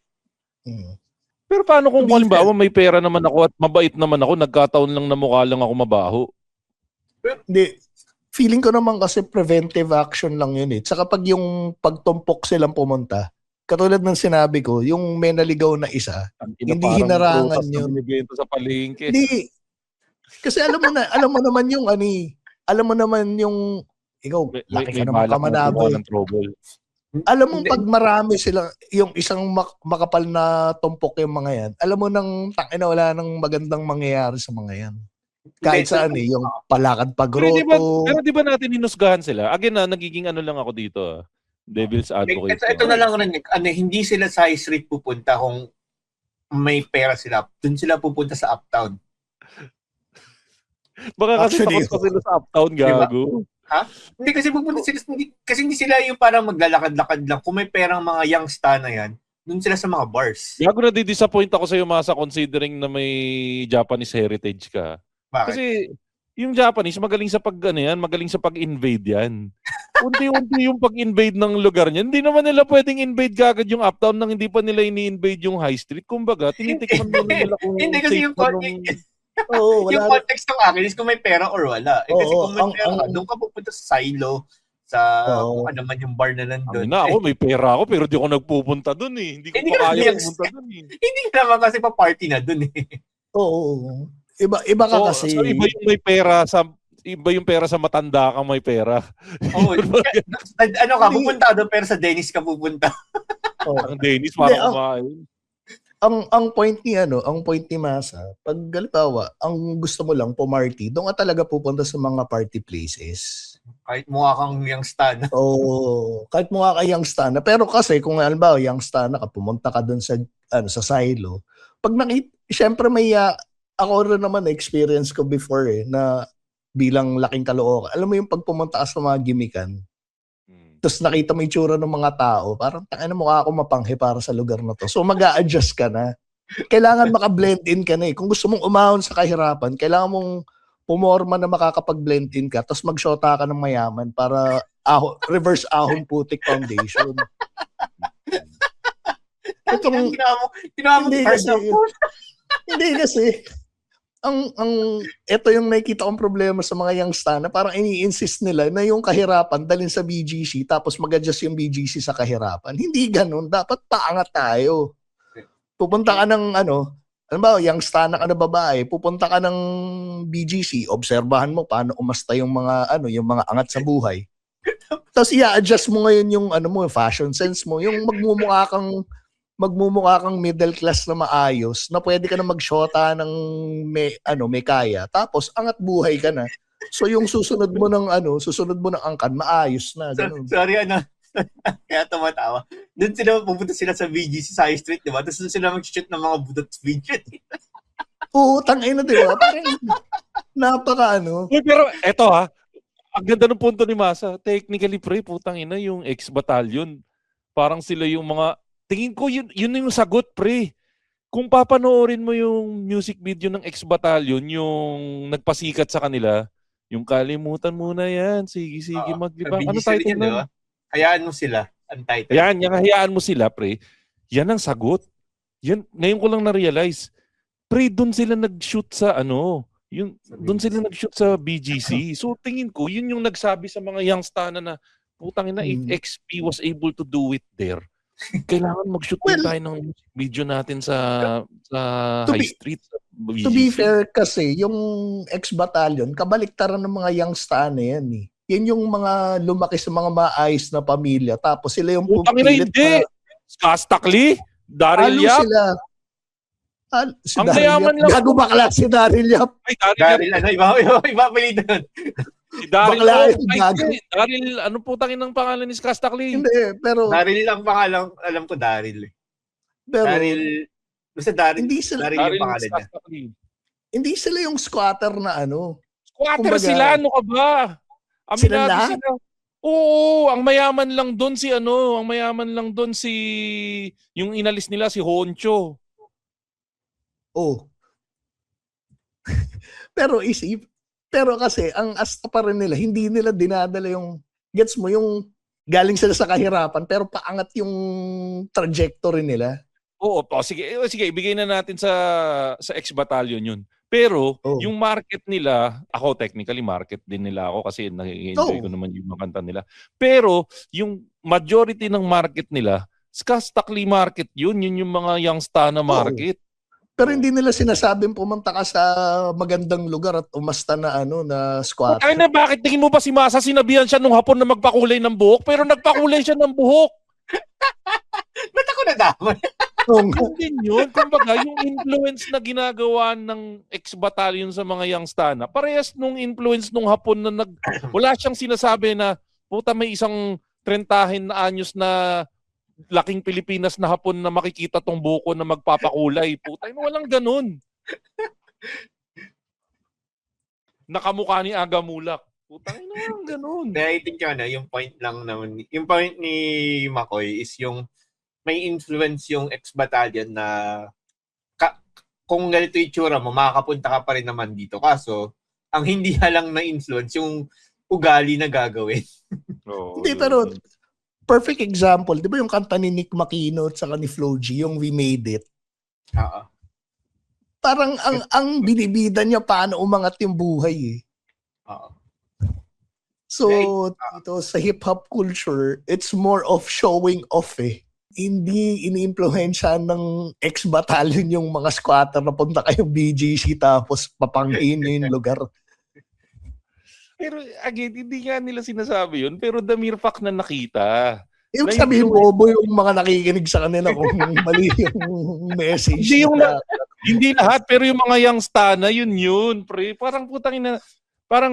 Speaker 3: Pero paano kung halimbawa may pera naman ako at mabait naman ako, nagkataon lang na mukha lang ako mabaho?
Speaker 4: Hindi. Feeling ko naman kasi preventive action lang yun eh. Tsaka pag yung pagtumpok silang pumunta, katulad ng sinabi ko, yung may naligaw na isa, hindi hinarangan yun.
Speaker 3: Sa palengke.
Speaker 4: Hindi. Kasi alam mo naman yung ikaw, laki ka naman kamanaboy. Alam mo pag marami sila, yung isang makapal na tumpok yung mga yan, alam mo nang wala nang magandang mangyayari sa mga yan. Kahit saan yung palakad pagroto.
Speaker 3: Pero di ba natin hinusgahan sila? Again nagiging lang ako dito. Devil's advocate.
Speaker 5: Ito na lang rin, hindi sila sa High Street pupunta kung may pera sila. Doon sila pupunta sa Uptown.
Speaker 3: Baka kasi takot pa sila sa Uptown, gago.
Speaker 5: Diba? Ha? Hindi kasi pupunta sila, kasi hindi sila yung parang maglalakad-lakad lang. Kung may perang mga Youngstana yan, doon sila sa mga bars.
Speaker 3: Gago na di-disappoint ako sa iyo, Masa, considering na may Japanese heritage ka.
Speaker 5: Bakit?
Speaker 3: Kasi Yung Japanese, magaling sa magaling sa pag-invade yan. Unti-unti yung pag-invade ng lugar niyan. Hindi naman nila pwedeng invade kagad yung uptown nang hindi pa nila ini-invade yung high street. Kumbaga, tinitikman muna nila kung
Speaker 5: hindi kasi yung yung
Speaker 4: wala.
Speaker 5: context ng akin is kung may pera or wala. Kasi kung may pera ka, doon ka pupunta sa silo, sa kung ano man yung bar na nandun.
Speaker 3: Ako, may pera ako pero di ako nagpupunta doon eh. Hindi ko pa kaya pumunta doon eh.
Speaker 5: Hindi naman kasi pa-party na doon eh.
Speaker 4: Oo. Iba ka kasi.
Speaker 3: So iba yung may pera sa matanda kang may pera.
Speaker 5: Oo. Ano ka, pupunta ka doon pero sa Dennis ka pupunta.
Speaker 3: Ang Dennis parang kumain.
Speaker 4: Ang point ni Masa, pag halimbawa, ang gusto mo lang pumarty, doon ka talaga pupunta sa mga party places.
Speaker 5: Kahit mukha kang youngster.
Speaker 4: Kahit mukha kang youngster. Pero kasi kung halimbawa youngster ka, pumunta ka doon sa silo, pag syempre ako rin naman experience ko before na bilang laking Caloocan. Alam mo yung pagpumunta ka sa mga gimikan, tapos nakita mo yung tsura ng mga tao, parang tangina mukha ako mapanghi para sa lugar na to. So mag-a-adjust ka na. Kailangan maka-blend in ka na eh. Kung gusto mong umahon sa kahirapan, kailangan mong pumorma na makakapag-blend in ka, tapos magsyota ka ng mayaman para reverse ahon putik foundation. Hindi kasi ito yung nakikita kong problema sa mga youngster na parang ini-insist nila na yung kahirapan dalhin sa BGC tapos mag-adjust yung BGC sa kahirapan. Hindi ganun. Dapat paangat tayo. Pupunta ka ng youngster na babae, pupunta ka ng BGC, obserbahan mo paano umasta yung mga angat sa buhay. Tapos i-adjust mo ngayon yung fashion sense mo, yung magmumukha kang middle class na maayos, na pwede ka na magshota ng may kaya. Tapos angat buhay ka na. So yung susunod mo ng angkan, maayos na. Ganun.
Speaker 5: Sorry, kaya tumatawa. Doon pupunta sila sa BGC sa High Street, di ba? Tapos doon sila mag-shoot ng mga budot video.
Speaker 4: Oo, tangina, di ba? Parang
Speaker 3: Pero eto ang ganda ng punto ni Masa. Technically, putang ina, yung ex-battalion, parang sila yung mga, tingin ko yun yung sagot, pre. Kung papanoorin mo yung music video ng ex-battalion, yung nagpasikat sa kanila, yung kalimutan muna yan, sige, maglibang. Ano title na?
Speaker 5: Diba? Hayaan mo sila, ang title.
Speaker 3: Yan, hayaan mo sila, pre. Yan ang sagot. Yan, ngayon ko lang na-realize. Pre, doon sila nag-shoot sa doon sila nag-shoot sa BGC. So tingin ko, yun yung nagsabi sa mga youngster na putang ina, if XP was able to do it there, kailangan mag-shoot din tayo ng video natin sa high street. Sa BGC.
Speaker 4: To be fair kasi, yung ex-battalion, kabaliktaran ng mga youngster na yan eh. Yan yung mga lumaki sa mga maayos na pamilya. Tapos sila yung
Speaker 3: pupilit na... Kastakli? Daryl Yap?
Speaker 4: Ang mayaman lang. Gago bakla si Daryl Yap.
Speaker 5: Daryl, iba palitan nun.
Speaker 3: Si Daryl, Daryl, ano putangin ng pangalan ni Kastakli?
Speaker 4: Hindi, pero...
Speaker 5: Daryl lang pangalan, alam ko Daryl.
Speaker 4: Pero,
Speaker 5: Daryl, basta Daryl, Daryl yung pangalan niya.
Speaker 4: Hindi sila yung squatter na
Speaker 3: Squatter kumbaga, sila, ano ka ba? Aminado sila. Oo, ang mayaman lang doon yung inalis nila si Honcho.
Speaker 4: Oh. Pero kasi ang asta pa rin nila, hindi nila dinadala yung gets mo yung galing sila sa kahirapan pero paangat yung trajectory nila.
Speaker 3: Oo, sige, ibigay na natin sa ex-battalion yun. Pero yung market nila, ako technically market din nila ako kasi nag-enjoy ko naman yung mga kanta nila. Pero yung majority ng market nila, Kastakli market yun yung mga youngster na market.
Speaker 4: Pero hindi nila sinasabing pumunta ka sa magandang lugar at umasta na na squat.
Speaker 3: Ay na, bakit tingin mo ba si Masa sinabihan siya nung hapon na magpakulay ng buhok pero nagpakulay siya ng buhok?
Speaker 5: Ba't ako nadamay?
Speaker 3: Hindi yun. Kumbaga, yung influence na ginagawa ng ex-battalion sa mga youngster na, parehas nung influence nung hapon na wala siyang sinasabi na, puta may isang 30 na anyos na laking Pilipinas na hapon na makikita tong buko na magpapakulay. Puta, walang ganun. Nakamukha ni Aga Mulak. Putang ina, ganun.
Speaker 5: I think yung point lang naman, yung point ni Makoy is yung may influence yung ex-battalion na kung ganito yung tsura mo, makakapunta ka pa rin naman dito. Kaso, Ang hindi halang na-influence yung ugali na gagawin.
Speaker 4: Hindi, pero perfect example, di ba yung kanta ni Nick Makino at saka ni Flo G, yung We Made It? Parang ang binibida niya paano umangat yung buhay eh. So, dito sa hip-hop culture, it's more of showing off eh. Hindi ini-influensyahan ng ex-battalion yung mga squatter na punta kayong BGC tapos papangkin nyo yung lugar.
Speaker 3: Pero again, hindi nga nila sinasabi yun, pero the mere fact na nakita.
Speaker 4: Yung sabihin bobo yung mga nakikinig sa kanila kung mali yung message.
Speaker 3: Hindi lahat, pero yung mga young stana, yun, pre. Parang putang ina, parang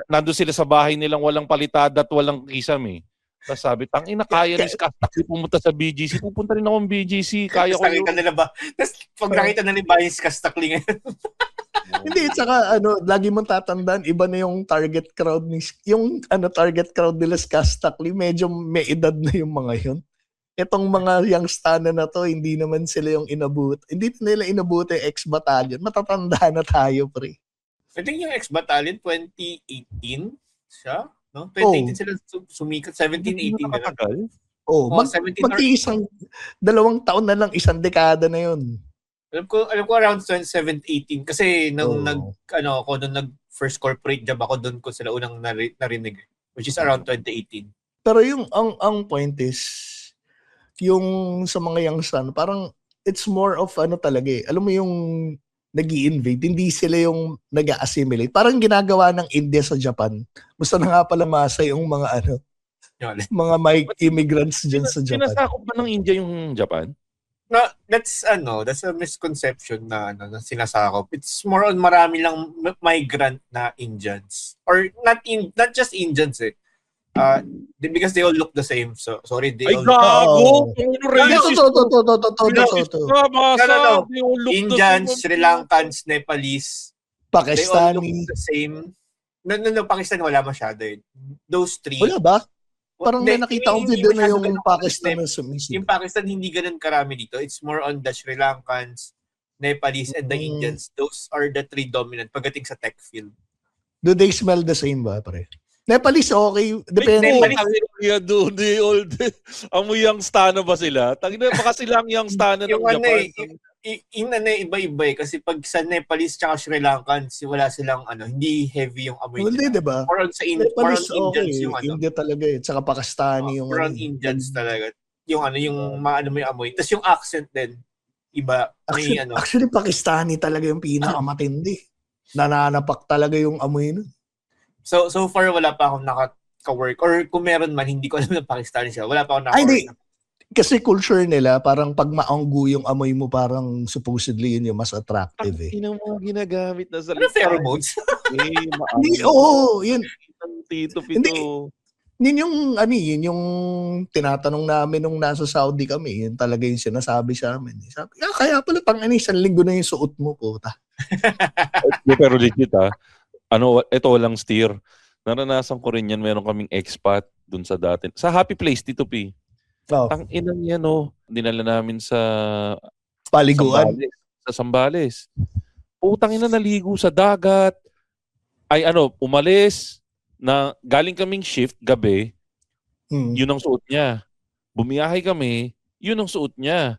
Speaker 3: nandun sila sa bahay nilang walang palitada at walang kisam eh. Tapos sabi, tangina, kaya ni Skastakli pumunta sa BGC. Pupunta rin akong BGC. Kaya ko yun.
Speaker 5: Nila ba? Tapos pag nakita na ni Bayan Skastakli ngayon.
Speaker 4: Hindi, tsaka lagi mong tatandaan, iba na yung target crowd target crowd nila Skastakli, medyo may edad na yung mga yun. Itong mga young stana na to, hindi naman sila yung inabot. Hindi nila inabot yung ex-battalion. Matatanda na tayo, pre.
Speaker 5: I think yung ex-battalion, 2018 siya? No? 2018 sila sumikat, 17, 18.
Speaker 4: Mag-iisang 2 taon na lang, 1 dekada na yun.
Speaker 5: Alam ko around 2017, 18 kasi nung nag-first corporate job ako, doon ko sila unang narinig, which is around 2018.
Speaker 4: Pero yung ang point is, yung sa mga young son, parang it's more of talaga eh. Alam mo yung nag-i-invade, hindi sila yung nag-assimilate. Parang ginagawa ng India sa Japan. Gusto na nga pala masa yung mga mga immigrants dyan sa Japan.
Speaker 3: Sinasakop ba ng India yung Japan?
Speaker 5: No, that's a misconception na sinasakop. It's more on marami lang migrant na Indians. Or not just Indians eh. Because they all look the same. So sorry, they all
Speaker 3: gago!
Speaker 5: Indians, Sri Lankans, Nepalese,
Speaker 4: Pakistani.
Speaker 5: They all look the same. No, Pakistan wala masyado eh. Those three.
Speaker 4: Wala ba? Parang may nakita kong video na yung Pakistan na sumisip.
Speaker 5: Yung Pakistan hindi ganun karami dito. It's more on the Sri Lankans, Nepalese, and the Indians. Those are the 3 dominant pagdating sa tech field.
Speaker 4: Do they smell the same ba, pare? Nepalese, okay. Depende.
Speaker 3: Amoy young stana ba sila? Tangina, baka silang young stana ng Japan.
Speaker 5: Iba-iba eh. Kasi pag sa Nepalese tsaka Sri Lankan, wala silang hindi heavy yung amoy
Speaker 4: nila. Hindi, diba?
Speaker 5: More on Indians okay. Yung
Speaker 4: India talaga eh. Tsaka Pakistani yung
Speaker 5: more on Indians talaga. Yung yung mga mo yung amoy. Tapos yung accent din. Iba.
Speaker 4: Actually, Pakistani talaga yung pinakamatindi. Nananapak talaga yung amoy nun.
Speaker 5: So far wala pa akong naka-work or kung meron man hindi ko alam na Pakistani siya. Wala pa akong naka-work.
Speaker 4: Kasi culture nila parang pag maanggu yung amoy mo parang supposedly yun yung mas attractive eh.
Speaker 3: Ang mga ginagamit na sa
Speaker 5: pheromones.
Speaker 4: Yun.
Speaker 3: Tito Pito.
Speaker 4: Hindi, yun yung tinatanong namin nung nasa Saudi kami, yun talaga yung sinasabi sa amin. Sabi, kaya pala isang linggo na yung suot mo, puta.
Speaker 3: Pero legit ito walang steer. Naranasan ko rin yan. Meron kaming expat dun sa dati. Sa Happy Place, Tito P. Ang inang yan, dinala namin sa
Speaker 4: paliguan.
Speaker 3: Sa Sambales. Putang ina, naligo sa dagat. Ay umalis na galing kaming shift gabi. Yun ang suot niya. Bumiyahe kami, yun ang suot niya.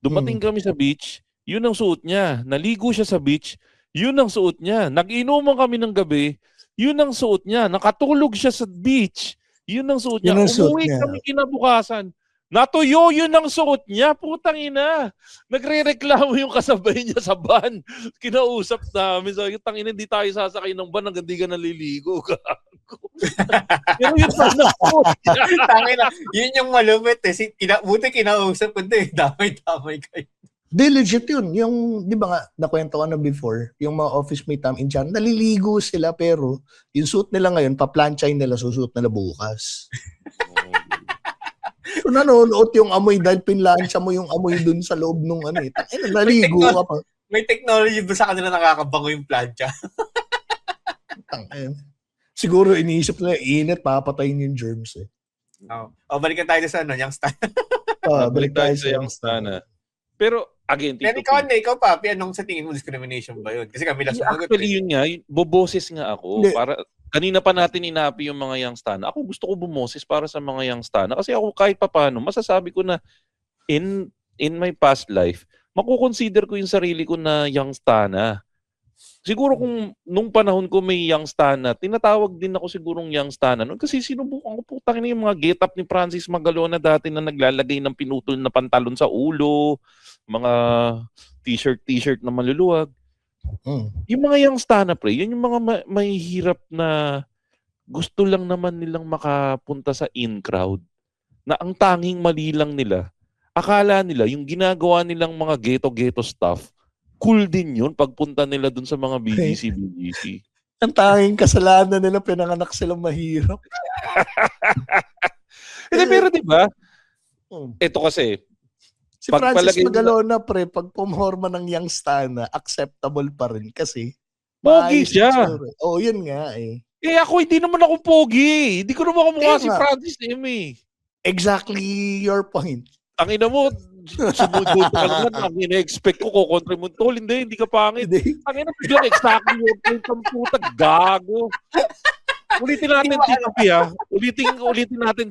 Speaker 3: Dumating kami sa beach, yun ang suot niya. Naligo siya sa beach, yun ang suot niya. Nag-inuman kami ng gabi, yun ang suot niya. Nakatulog siya sa beach, yun ang suot niya. Umuwi kami kinabukasan. Natuyo, yun ang suot niya. Putang ina. Nagre-reklamo yung kasabay niya sa van. Kinausap namin. Sabi, tangina, hindi tayo sasakay ng van hanggang di ka naliligo. Pero yun pa na suot niya.
Speaker 5: Tangina, yun yung malupit eh. Buti kinausap ko din. Damay-damay kayo.
Speaker 4: Di, legit yun. Yung, di ba nga, nakwento ko na before, yung mga office mate namin dyan, naliligo sila pero yung suit nila ngayon, pa-planchain nila, susuot nila bukas. So nanonood yung amoy dahil pinlansya mo yung amoy dun sa loob nung naligo ka pa.
Speaker 5: May technology ba sa kanila nakakabango yung plancha?
Speaker 4: Siguro iniisip nila, init, papatayin yung germs eh.
Speaker 5: Balikan tayo sa young stana.
Speaker 3: Balik tayo sa young stana. Pero Again,
Speaker 5: Pero ikaw Papi, anong sa tingin mo discrimination ba yun? Kasi kami lang sumagot.
Speaker 3: Actually, yun nga, boboses nga ako.
Speaker 4: Hindi.
Speaker 3: Para, kanina pa natin inapi yung mga youngstana. Ako gusto ko bumoses para sa mga youngstana. Kasi ako kahit papano, masasabi ko na in my past life, makukonsider ko yung sarili ko na youngstana. Siguro kung nung panahon ko may youngstana, tinatawag din ako sigurong youngstana. Noon kasi sinubukan ko putang ina yung mga get up ni Francis Magalona dati na naglalagay ng pinutol na pantalon sa ulo, mga t-shirt na maluluwag. Yung mga youngstana pre, yun yung mga may hirap na gusto lang naman nilang makapunta sa in crowd. Na ang tanging mali lang nila, akala nila yung ginagawa nilang mga ghetto stuff, cool din yun pagpunta nila dun sa mga BGC.
Speaker 4: Ang tanging kasalanan nila, pinanganak silang mahirap.
Speaker 3: Pero diba, ito kasi,
Speaker 4: si Francis Magalona, pre, pag pumorma ng youngstana, acceptable pa rin kasi
Speaker 3: pogi siya.
Speaker 4: Oo, yun nga eh.
Speaker 3: Ako, hindi naman ako pogi. Hindi ko naman kumukha si Francis eh.
Speaker 4: Exactly your point.
Speaker 3: Ang ina mo, sumudod ka naman, ang ina-expect ko, kukontra mo, tol, hindi ka pangit. Ang ina mo dyan, exactly your point, ang puta, gago. Ulitin natin, Tito P, ha? Ulitin natin,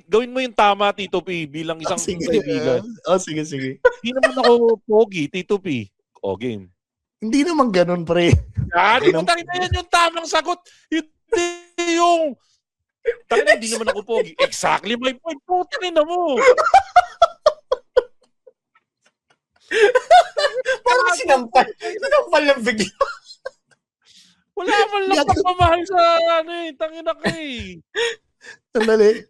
Speaker 3: gawin mo yung tama, Tito P, bilang isang kaibigan.
Speaker 4: Sige.
Speaker 3: Hindi naman ako pogi, Tito P. Game.
Speaker 4: Hindi naman ganun, pre.
Speaker 3: Hindi yung tamang sagot. Hindi yung... hindi naman ako pogi. Exactly my point. Putin na mo.
Speaker 5: Parang sinampal lang bigla.
Speaker 3: Wala man lang pagmamahal sa tangina ka eh.
Speaker 4: Sandali.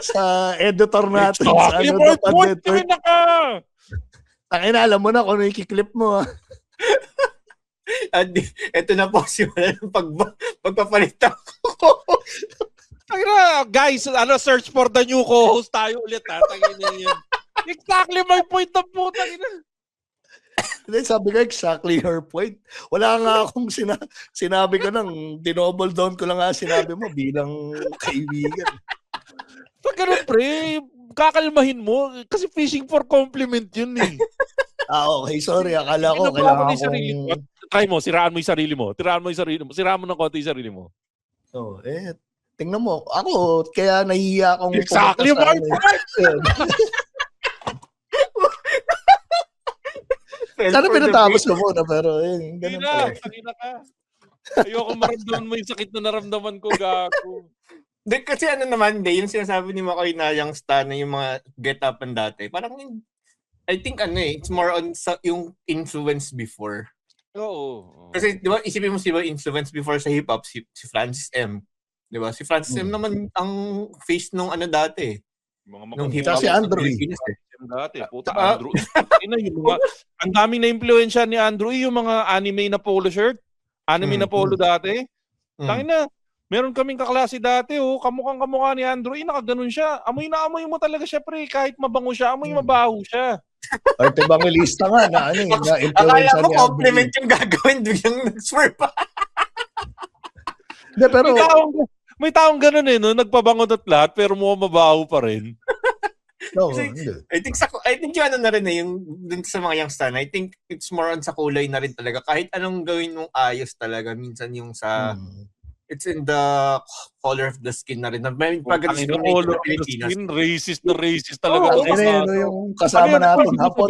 Speaker 4: Sa editor natin.
Speaker 3: Exactly my point. Tangina ka.
Speaker 4: Tangina, alam mo na kung ano i-clip mo.
Speaker 5: Ito na po simula ng pagpapalit ako.
Speaker 3: Guys, search for the new co-host tayo ulit ha. Tangina yan. Exactly my point na po. Tangina.
Speaker 4: Sabi ko, exactly her point. Wala nga akong sinabi ko nang dinoble down ko lang nga sinabi mo bilang kaibigan.
Speaker 3: Pag ganun, pre, kakalmahin mo. Kasi fishing for compliment yun eh.
Speaker 4: Okay. Sorry. Akala ko kailangan akong...
Speaker 3: Try mo, siraan mo yung sarili mo. Siraan mo ng konti yung sarili mo.
Speaker 4: Tingnan mo. Ako, kaya nahihiya akong...
Speaker 3: Exactly my point!
Speaker 4: Sana pinatapos ko muna, pero ganun
Speaker 3: pala. Hindi ka. Ayoko maramdaman mo yung sakit na naramdaman ko, gago.
Speaker 5: Kasi naman, yung sinasabi ni Makoy na youngstana, yung mga get-upan dati, parang, I think it's more on yung influence before.
Speaker 3: Oo.
Speaker 5: Kasi, di ba, isipin mo influence before sa hip-hop, si Francis M. Di ba? Si Francis M naman ang face nung dati.
Speaker 3: Nung
Speaker 4: hip-hop. Si Andrew
Speaker 3: dati. Puta, Andrew. Ang daming na-impluensya ni Andrew, yung mga anime na polo shirt. Anime na polo dati. Tangina, meron kaming kaklase dati, kamukha ni Andrew, nakaganon siya. Amoy na amoy mo talaga siya, pre. Kahit mabango siya, amoy mabaho siya.
Speaker 4: Arte bangalista nga na na-influensya
Speaker 5: akala mo compliment yung gagawin, biglang nag-swerve pa.
Speaker 4: Pero
Speaker 3: may taong ganun no? Nagpabango at lahat, pero mukhang mabaho pa rin.
Speaker 4: No,
Speaker 5: I think yung na rin yung dun sa mga youngster, I think it's more on sa kulay na rin talaga. Kahit anong gawin mong ayos talaga, minsan yung sa it's in the color of the skin na rin.
Speaker 3: Color of the skin, racist talaga.
Speaker 4: Yung kasama natin, hapon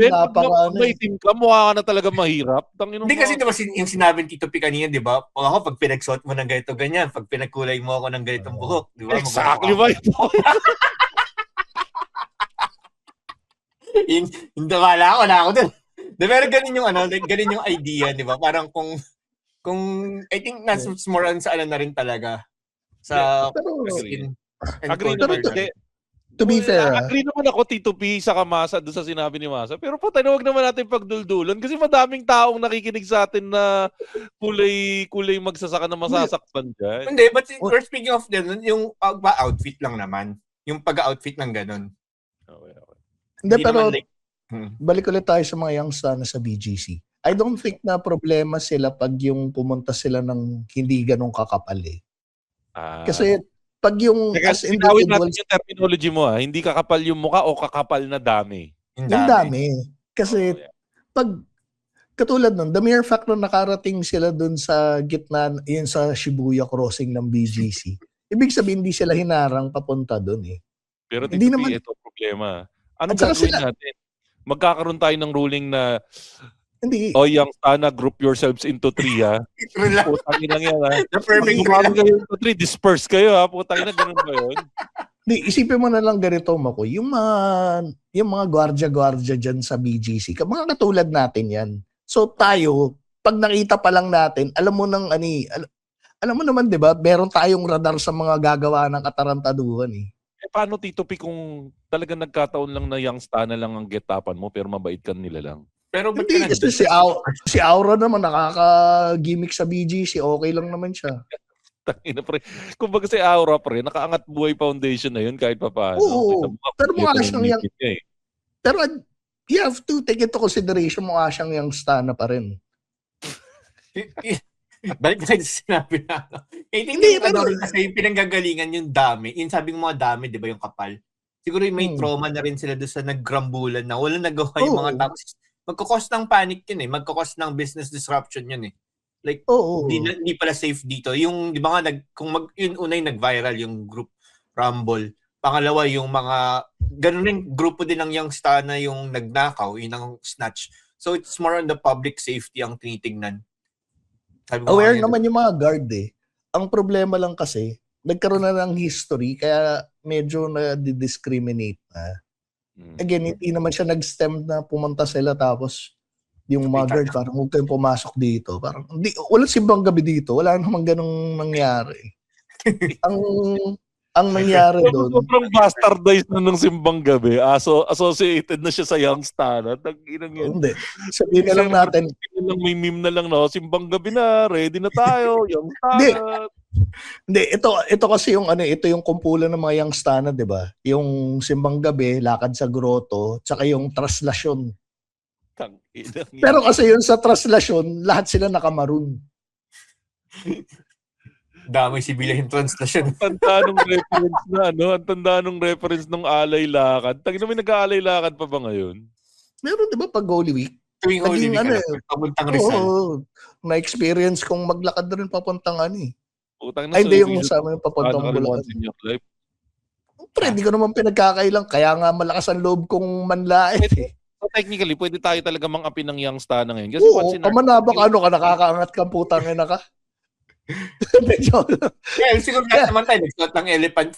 Speaker 3: may itim ka, mukha ka na talaga mahirap.
Speaker 5: Hindi kasi diba yung sinabi ni Tito P kanina, di ba? O ako, pag pinagsuot mo ng ganito ganyan, pag pinagkulay mo ako ng ganitong buhok, di ba?
Speaker 3: Exactly ba ito?
Speaker 5: Hindi wala ako dun. Pero ganun yung idea, di ba? Parang kung I think that's more on sa na rin talaga. Sa skin.
Speaker 3: Agree naman.
Speaker 4: To be fair.
Speaker 3: Agree naman ako, Tito P, sa Masa, doon sa sinabi ni Masa. Pero puta, huwag naman natin pagduldulan kasi madaming taong nakikinig sa atin na kulay magsasaka na masasaktan dyan.
Speaker 5: Hindi, but we're speaking of them, yung outfit lang naman. Yung pag-outfit lang ganun.
Speaker 3: Okay.
Speaker 4: Hindi, pero balik ulit tayo sa mga youngster na sa BGC. I don't think na problema sila pag yung pumunta sila ng hindi ganun kakapal eh. Kasi pag yung
Speaker 3: as individuals... natin yung terminology mo Hindi kakapal yung mukha o kakapal na dami?
Speaker 4: Yung dami. Kasi pag katulad nun, the mere fact na nakarating sila dun sa gitna, yun sa Shibuya crossing ng BGC, ibig sabihin hindi sila hinarang papunta dun eh.
Speaker 3: Pero Tito P, ito problema. Anong gagawin natin? Magkakaroon tayo ng ruling na
Speaker 4: hindi.
Speaker 3: Young Stana, group yourselves into 3 ha. Putangin lang yan ha.
Speaker 5: The perfect
Speaker 3: group kayo into 3, disperse kayo ha. Putangin na, ganun ba yun?
Speaker 4: Hindi, isipin mo na lang ganito, Mako. Yung mga gwardiya-gwardiya dyan sa BGC, mga katulad natin yan. So tayo, pag nakita pa lang natin, alam mo naman 'di ba, meron tayong radar sa mga gagawa ng katarantaduhan eh.
Speaker 3: Paano Tito P kung talagang nagkataon lang na Young Stana lang ang getapan mo pero mabait ka nila lang?
Speaker 5: Pero ba't
Speaker 4: hindi, kasi si Aura naman nakaka-gimmick sa BGC, okay lang naman siya.
Speaker 3: Tangina pre. Kumbaga si Aura pre, nakaangat buhay foundation na yun kahit papaano.
Speaker 4: Oo, pero mukha siyang pero you have to take into consideration mukha siyang Young Stana pa rin.
Speaker 5: Balik na sa sinabi na. Hindi, pero kasi pinanggagalingan yung dami. Yung sabi mo mga dami, di ba, yung kapal. Siguro yung may trauma na rin sila doon sa naggrambulan na wala nagawa yung mga tao. Magkakos ng panic yun eh. Magkakos ng business disruption yun eh. Like, hindi pala safe dito. Yung, di ba nga, yun unay nag-viral yung group Rumble. Pangalawa, yung mga, ganun rin, grupo din ng Young Stana yung nagnakaw, yun ang snatch. So, it's more on the public safety ang tinitignan.
Speaker 4: Aware naman yung mga guard eh. Ang problema lang kasi, nagkaroon na ng history, kaya medyo na-discriminate na. Again, hindi naman siya nag-stem na pumunta sila tapos yung mga guard parang huwag kayong pumasok dito. Parang, wala simbang gabi dito. Wala namang ganung nangyari. Ang nangyari doon.
Speaker 3: Sobrang bastardized na ng simbang gabi. Associated na siya sa Young Stana.
Speaker 4: Hindi. Sabihin na lang natin.
Speaker 3: May meme na lang, no? Simbang gabi na. Ready na tayo. Young Stana.
Speaker 4: Hindi. Ito kasi yung ito yung kumpulan ng mga Young Stana, di ba? Yung simbang gabi, lakad sa grotto, tsaka yung traslasyon. Pero kasi yun sa traslasyon, lahat sila nakamaroon.
Speaker 5: Dami sibilyan translation.
Speaker 3: Ang tanda nung reference na ang tanda nung reference nung alay lakad. Tangina may nag-aalay lakad pa ba ngayon?
Speaker 4: Meron 'di ba pag Holy Week?
Speaker 5: Tuwing Holy Week papuntang Rizal.
Speaker 4: Na-experience kong maglakad na rin papuntang
Speaker 3: Putang na.
Speaker 4: Hindi yung sa amin papuntang Bulacan. Pero hindi ko naman pinagkakailang. Kaya nga malakas ang loob kong manlait eh.
Speaker 3: So technically, pwede tayo talaga mang-api ng Young Stana ngayon. Kasi
Speaker 4: pamanabak ka, nakakaangat kang putang ina ka.
Speaker 5: Siguro naman tayo nagsuot ng elephant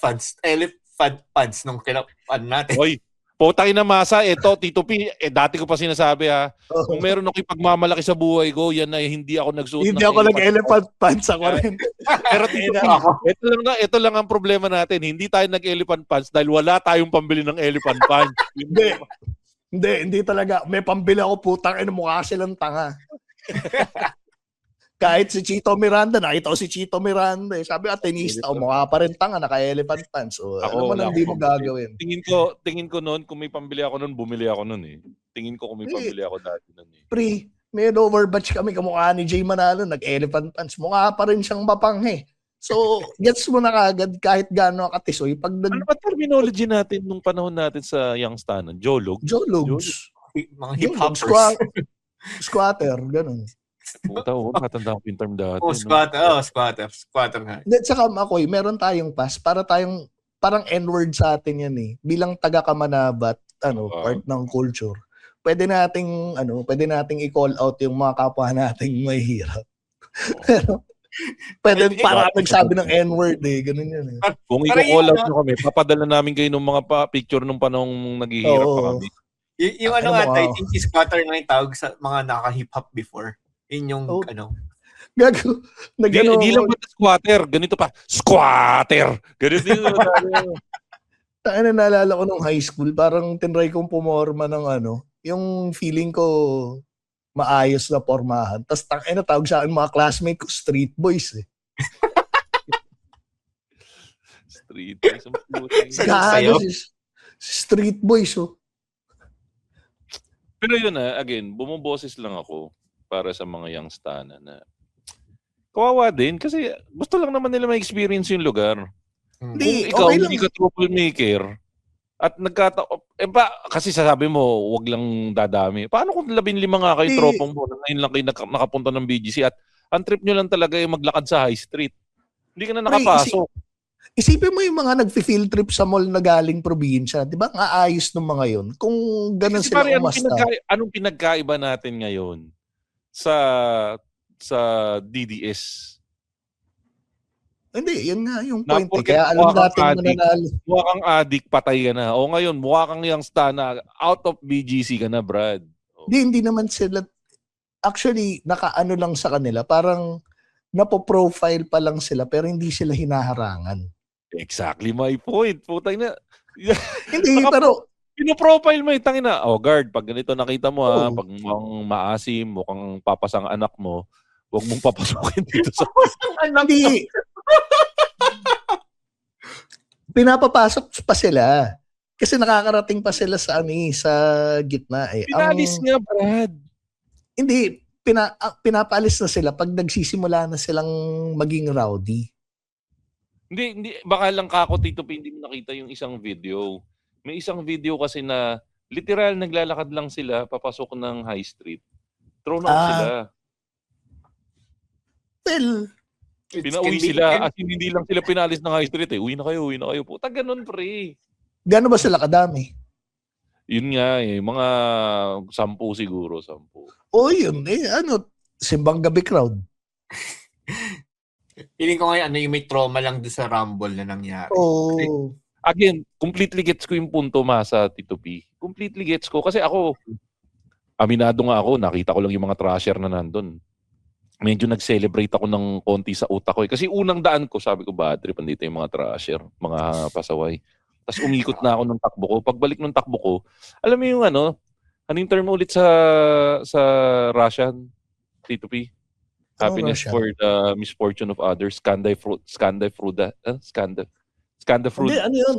Speaker 5: pants nung natin.
Speaker 3: Oy, putang ina masa, ito, Tito P, dati ko pa sinasabi ha, kung meron ako ipagmamalaki sa buhay ko, yan na hindi ako nagsuot
Speaker 4: hindi ako nag-elephant pants ako rin.
Speaker 3: Pero Tito P, ito lang ang problema natin, hindi tayo nag-elephant pants dahil wala tayong pambili ng elephant pants.
Speaker 4: Hindi talaga. May pambili ako, putang ina, mukha silang tanga. Kahit si Chito Miranda, nakita ko si Chito Miranda. Sabi, tenista, mukha pa rin tanga, naka-elephant pants. Alam mo na hindi mo gagawin.
Speaker 3: Tingin ko noon, kung may pambili ako noon, bumili ako noon eh. Tingin ko kung may pambili ako dati noon eh.
Speaker 4: May overbatch kami, kamukha ni Jay Manalo, nag-elephant pants. Mukha pa rin siyang mapanghe. So, gets mo na kagad kahit gaano katisoy.
Speaker 3: Ano ba terminology natin nung panahon natin sa Young Stana? Jologs?
Speaker 5: Mga hip-hoppers.
Speaker 4: Squatter, ganun.
Speaker 3: Puta, matanda ko yung term dati.
Speaker 5: Squatter nga.
Speaker 4: Saka Makoy, meron tayong pass para tayong parang N-word sa atin yan eh. Bilang taga-Kamanabat, part ng culture. Pwede nating i-call out yung mga kapwa nating may hirap. Pero pwede para nagsabi ng N-word eh, ganun yan eh.
Speaker 3: Kung i-call out nyo kami, papadala namin kayo ng mga picture nung panahong naghihirap pa kami.
Speaker 5: Yung I think si squatter na yung tawag sa mga naka-hip-hop before. Yun yung
Speaker 4: Gago.
Speaker 3: Hindi lang ba squatter? Ganito pa. Squatter! Ganito yun.
Speaker 4: Naalala ko nung high school, parang tinry kong pumorma ng yung feeling ko maayos na pormahan. Tapos tawag sa akin mga classmate ko, street boys eh.
Speaker 3: Street boys.
Speaker 4: Street boys oh.
Speaker 3: Pero yun again, bumuboses lang ako para sa mga Young Stana na kawawa din kasi gusto lang naman nila ma-experience yung lugar. Kung ikaw hindi ka troublemaker, At kasi sasabi mo, wag lang dadami. Paano kung 15 nga kayo tropang mo, ngayon lang kayo nakapunta ng BGC at ang trip nyo lang talaga ay maglakad sa high street. Hindi ka na nakapasok.
Speaker 4: Isipin mo yung mga nag-field trip sa mall na galing probinsya. Di ba? Ang aayos ng mga yun. Kung ganun sila umasta.
Speaker 3: Anong pinagkaiba natin ngayon sa DDS?
Speaker 4: Hindi, yun nga yung point. Kaya alam natin mananalo.
Speaker 3: Mukha kang addict, patay ka na. O ngayon, mukha kang youngster na out of BGC ka na, Brad.
Speaker 4: Hindi naman sila, actually, nakaano lang sa kanila. Parang napo-profile pa lang sila pero hindi sila hinaharangan.
Speaker 3: Exactly my point. Putay na.
Speaker 4: Hindi, pero
Speaker 3: pino-profile mo yung tangina. Guard, pag ganito nakita mo pag mukhang maasim, mukhang papasang anak mo, huwag mong papasukin dito sa
Speaker 5: anak mo.
Speaker 4: Pinapapasok pa sila. Kasi nakakarating pa sila sa sa gitna eh.
Speaker 3: Pinalis nga, Brad.
Speaker 4: Hindi, pinapaalis na sila pag nagsisimula na silang maging rowdy.
Speaker 3: Hindi, baka lang kako Tito P, hindi mo nakita yung isang video. May isang video kasi na literal naglalakad lang sila papasok ng high street. Thrown out sila.
Speaker 4: Well,
Speaker 3: pinauwi sila at hindi lang sila pinalis ng high street eh. Uwi na kayo. Puta, ganun pre.
Speaker 4: Gano'n ba sila kadami?
Speaker 3: Yun nga eh. Mga 10 siguro. 10.
Speaker 4: Yun eh. Simbang gabi crowd.
Speaker 5: Feeling ko ngayon yung may trauma lang doon sa Rumble na nangyari.
Speaker 3: Again, completely gets ko yung punto, Masa, Tito P. Completely gets ko. Kasi ako, aminado nga ako, nakita ko lang yung mga trasher na nandun. Medyo nag-celebrate ako ng konti sa utak ko. Kasi unang daan ko, sabi ko, bad trip, andito yung mga trasher, mga pasaway. Tapos umikot na ako ng takbo ko. Pagbalik ng takbo ko, alam mo yung anong term ulit sa Russian, Tito P? Happiness for the misfortune of others. Skandafruda.
Speaker 4: Hindi, ano yun?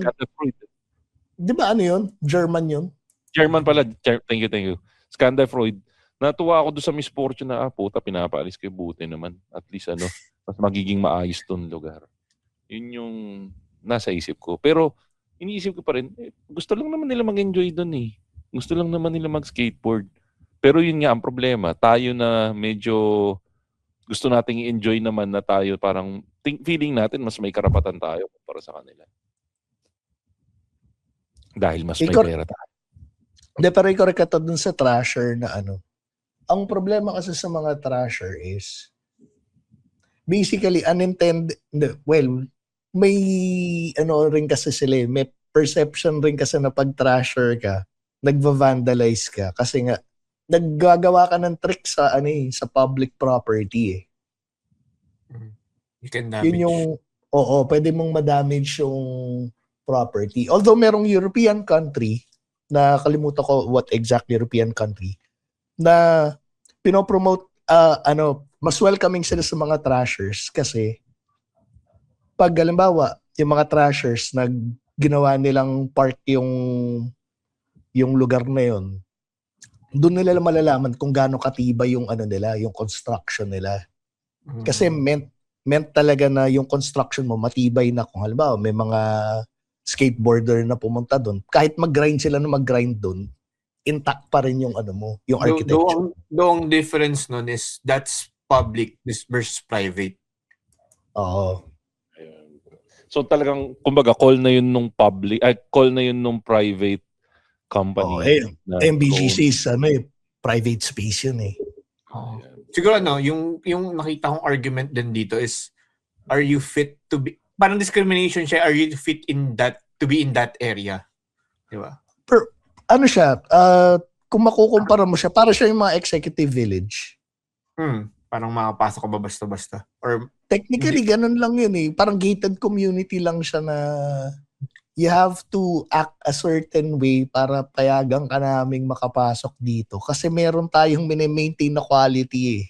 Speaker 4: Di ba ano yun? German yun?
Speaker 3: German pala. Thank you. Skandafruid. Natuwa ako doon sa misfortune na, puta, pinapaalis kayo, buti naman. At least, mas magiging maayos doon lugar. Yun yung nasa isip ko. Pero, iniisip ko pa rin, gusto lang naman nila mag-enjoy doon eh. Gusto lang naman nila mag-skateboard. Pero yun nga, ang problema, tayo na medyo gusto nating i-enjoy naman na tayo, parang feeling natin mas may karapatan tayo para sa kanila. Dahil mas may pera tayo.
Speaker 4: Hindi, pero ikaw rin ka dun sa trasher na ang problema kasi sa mga trasher is basically may rin kasi sila, may perception rin kasi na pag trasher ka, nagva-vandalize ka kasi nga naggagawa ka ng trick sa sa public property eh.
Speaker 5: You can damage.
Speaker 4: Yun yung pwede mong ma-damage yung property. Although merong European country na kalimutan ko what exact European country na pinopromote mas welcoming sila sa mga trashers kasi pag halimbawa yung mga trashers ginawa nilang park yung lugar na yun, doon nila malalaman kung gaano katibay yung nila, yung construction nila. Kasi meant talaga na yung construction mo matibay na kung halimbawa may mga skateboarder na pumunta doon, kahit mag-grind sila na mag-grind doon, intact pa rin yung yung architecture.
Speaker 5: Ang difference nun is that's public versus private.
Speaker 4: Oo.
Speaker 3: So talagang kumbaga call na yun nung private company.
Speaker 4: MBGC is private space yun eh.
Speaker 5: Siguro yung nakita kong argument din dito is, are you fit to be, parang discrimination siya, are you fit to be in that area? Diba?
Speaker 4: Pero siya, kung makukumpara mo siya, para siya yung mga executive village.
Speaker 5: Parang makapasok ka ba basta-basta? Or
Speaker 4: technically, ganun lang yun eh. Parang gated community lang siya na you have to act a certain way para payagan ka naming makapasok dito. Kasi meron tayong mini-maintain na quality eh.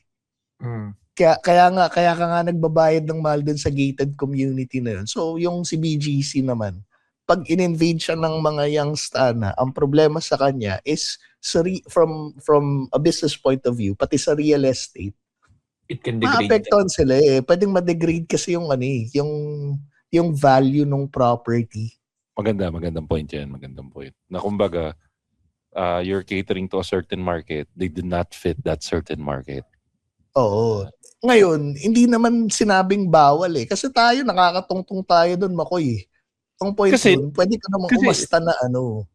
Speaker 4: Kaya ka nga nagbabayad ng mahal dun sa gated community na yun. So, yung si BGC naman, pag in-invade siya ng mga youngstana, ang problema sa kanya is from a business point of view, pati sa real estate,
Speaker 5: it can degrade.
Speaker 4: Maapektuhan sila eh. Pwedeng ma-degrade kasi yung yung value ng property.
Speaker 3: Magandang point yan. Magandang point. Na kumbaga, you're catering to a certain market. They did not fit that certain market.
Speaker 4: Oo. Ngayon, hindi naman sinabing bawal eh. Kasi tayo, nakakatungtong tayo doon, Makoy. Ang point doon, pwede ka namang umasta na ano.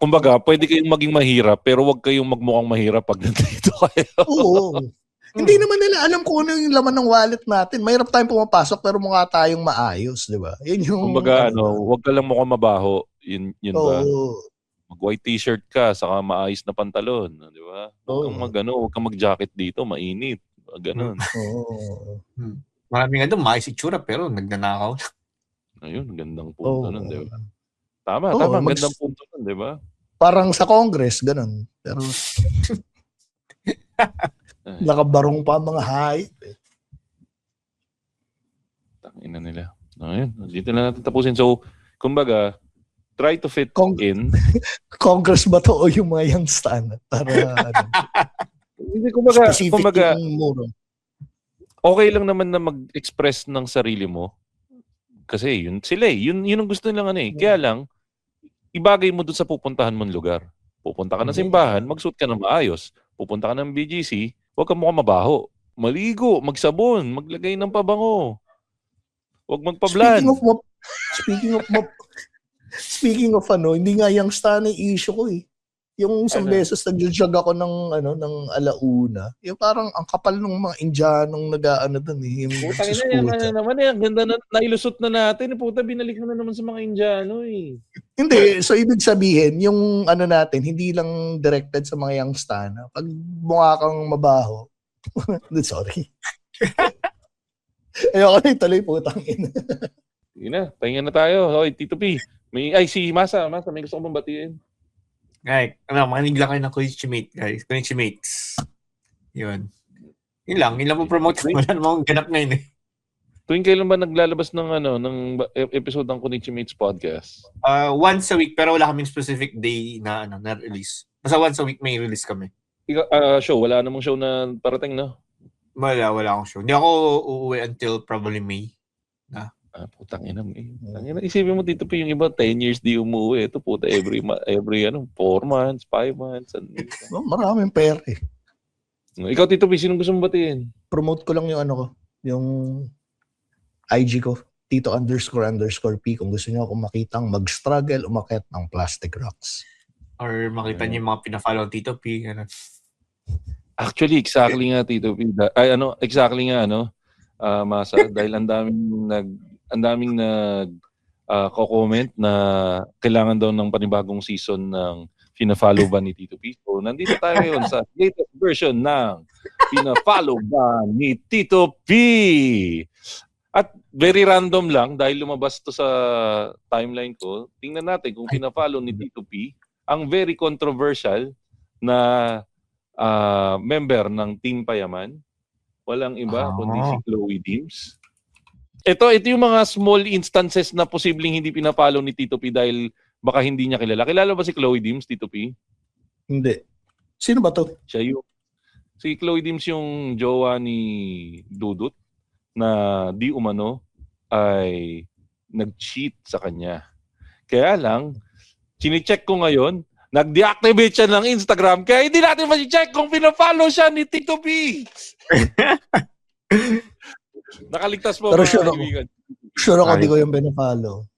Speaker 3: Kumbaga, pwede kayong maging mahirap, pero wag kayong magmukhang mahirap pag nandito kayo.
Speaker 4: Oo. Hindi naman nila alam kung ano yung laman ng wallet natin. Mahirap tayong pumapasok, pero mukha tayong maayos, di ba? Yun yung...
Speaker 3: Kumbaga, wag ka lang mukhang mabaho. Yun ba? Mag-white t-shirt ka, saka maayos na pantalon. Di ba? Wag kang mag-jacket dito, mainit. Ganon.
Speaker 5: Marami nga doon, maayos itsura, pero nagnanakaw.
Speaker 3: Ayun, gandang punto nun, di ba? Tama. Gandang punto nun, di ba?
Speaker 4: Parang sa Congress, ganun. Pero nakabarong pa mga hayop eh.
Speaker 3: Tangina nila. Ayun, dito na natin tapusin. So, kumbaga, try to fit in.
Speaker 4: Congress ba to o yung mga young stan? Para
Speaker 3: hindi, kumbaga, okay lang naman na mag-express ng sarili mo. Kasi yun sila eh. Yun ang gusto nilang eh. Kaya lang, ibagay mo dun sa pupuntahan mong lugar. Pupunta ka ng simbahan, magsuot ka ng maayos. Pupunta ka ng BGC, huwag ka mukhang mabaho. Maligo, magsabon, maglagay ng pabango. Huwag magpa-blad.
Speaker 4: Speaking of hindi nga yung stan yung issue ko eh. Yung isang beses nag-jog ako ng alauna. Yung parang ang kapal ng mga Indianong nag-aano doon eh.
Speaker 3: Puta na naman eh. Ang ganda na nailusot na natin. Puta, binalik mo na naman sa mga Indiano eh.
Speaker 4: Hindi. So, ibig sabihin, yung natin, hindi lang directed sa mga young stan. Pag mukha kang mabaho. Sorry. Ayoko na ituloy, putang ina.
Speaker 3: Sige na. Pahinga na tayo. Okay, Tito P. Si Masa, may gusto ko bang batiin.
Speaker 5: Right. Makinig lang kayo ng Konichimate, guys. Konichimates. Yun. Yun lang po promote. Wala namang ganap ngayon eh.
Speaker 3: Tuwing kailan ba naglalabas ng episode ng Konichimates podcast?
Speaker 5: Once a week, pero wala kaming specific day na release. Basta once a week may release kami.
Speaker 3: Show? Wala namang show na parating, no?
Speaker 5: Wala akong show. Hindi ako uuwi until probably May.
Speaker 3: Putang ina. Isipin mo dito pa yung iba 10 years di umuwi. Ito puta every 4 months, 5 months.
Speaker 4: Maraming pera eh.
Speaker 3: Ikaw Tito P, sinong gusto mong batiin?
Speaker 4: Promote ko lang yung yung IG ko, Tito__P kung gusto niyo akong makitang mag-struggle umakyat ng plastic rocks.
Speaker 5: Or makita niyo yung mga pina-follow Tito P.
Speaker 3: Actually, exactly nga Tito P. Masa, dahil ang daming nag-comment na kailangan daw ng panibagong season ng Pina-follow ba ni Tito P. So, nandito tayo ngayon sa latest version ng Pina-follow ba ni Tito P. At very random lang dahil lumabas to sa timeline ko. Tingnan natin kung pina-follow ni Tito P ang very controversial na member ng Team Payaman. Walang iba kundi si Chloe Dims. Ito yung mga small instances na posibleng hindi pinapalo ni Tito P dahil baka hindi niya kilala. Kilala ba si Chloe Dims, Tito P?
Speaker 4: Hindi. Sino ba to?
Speaker 3: Si Chloe Dims yung jowa ni Dudut na di umano ay nag-cheat sa kanya. Kaya lang, chine-check ko ngayon, nag-deactivate siya ng Instagram kaya hindi natin ma-check kung pina-follow siya ni Tito P. Nakaligtas po
Speaker 4: pero
Speaker 3: mga kaibigan.
Speaker 4: Sure ako di ko yung pina-follow.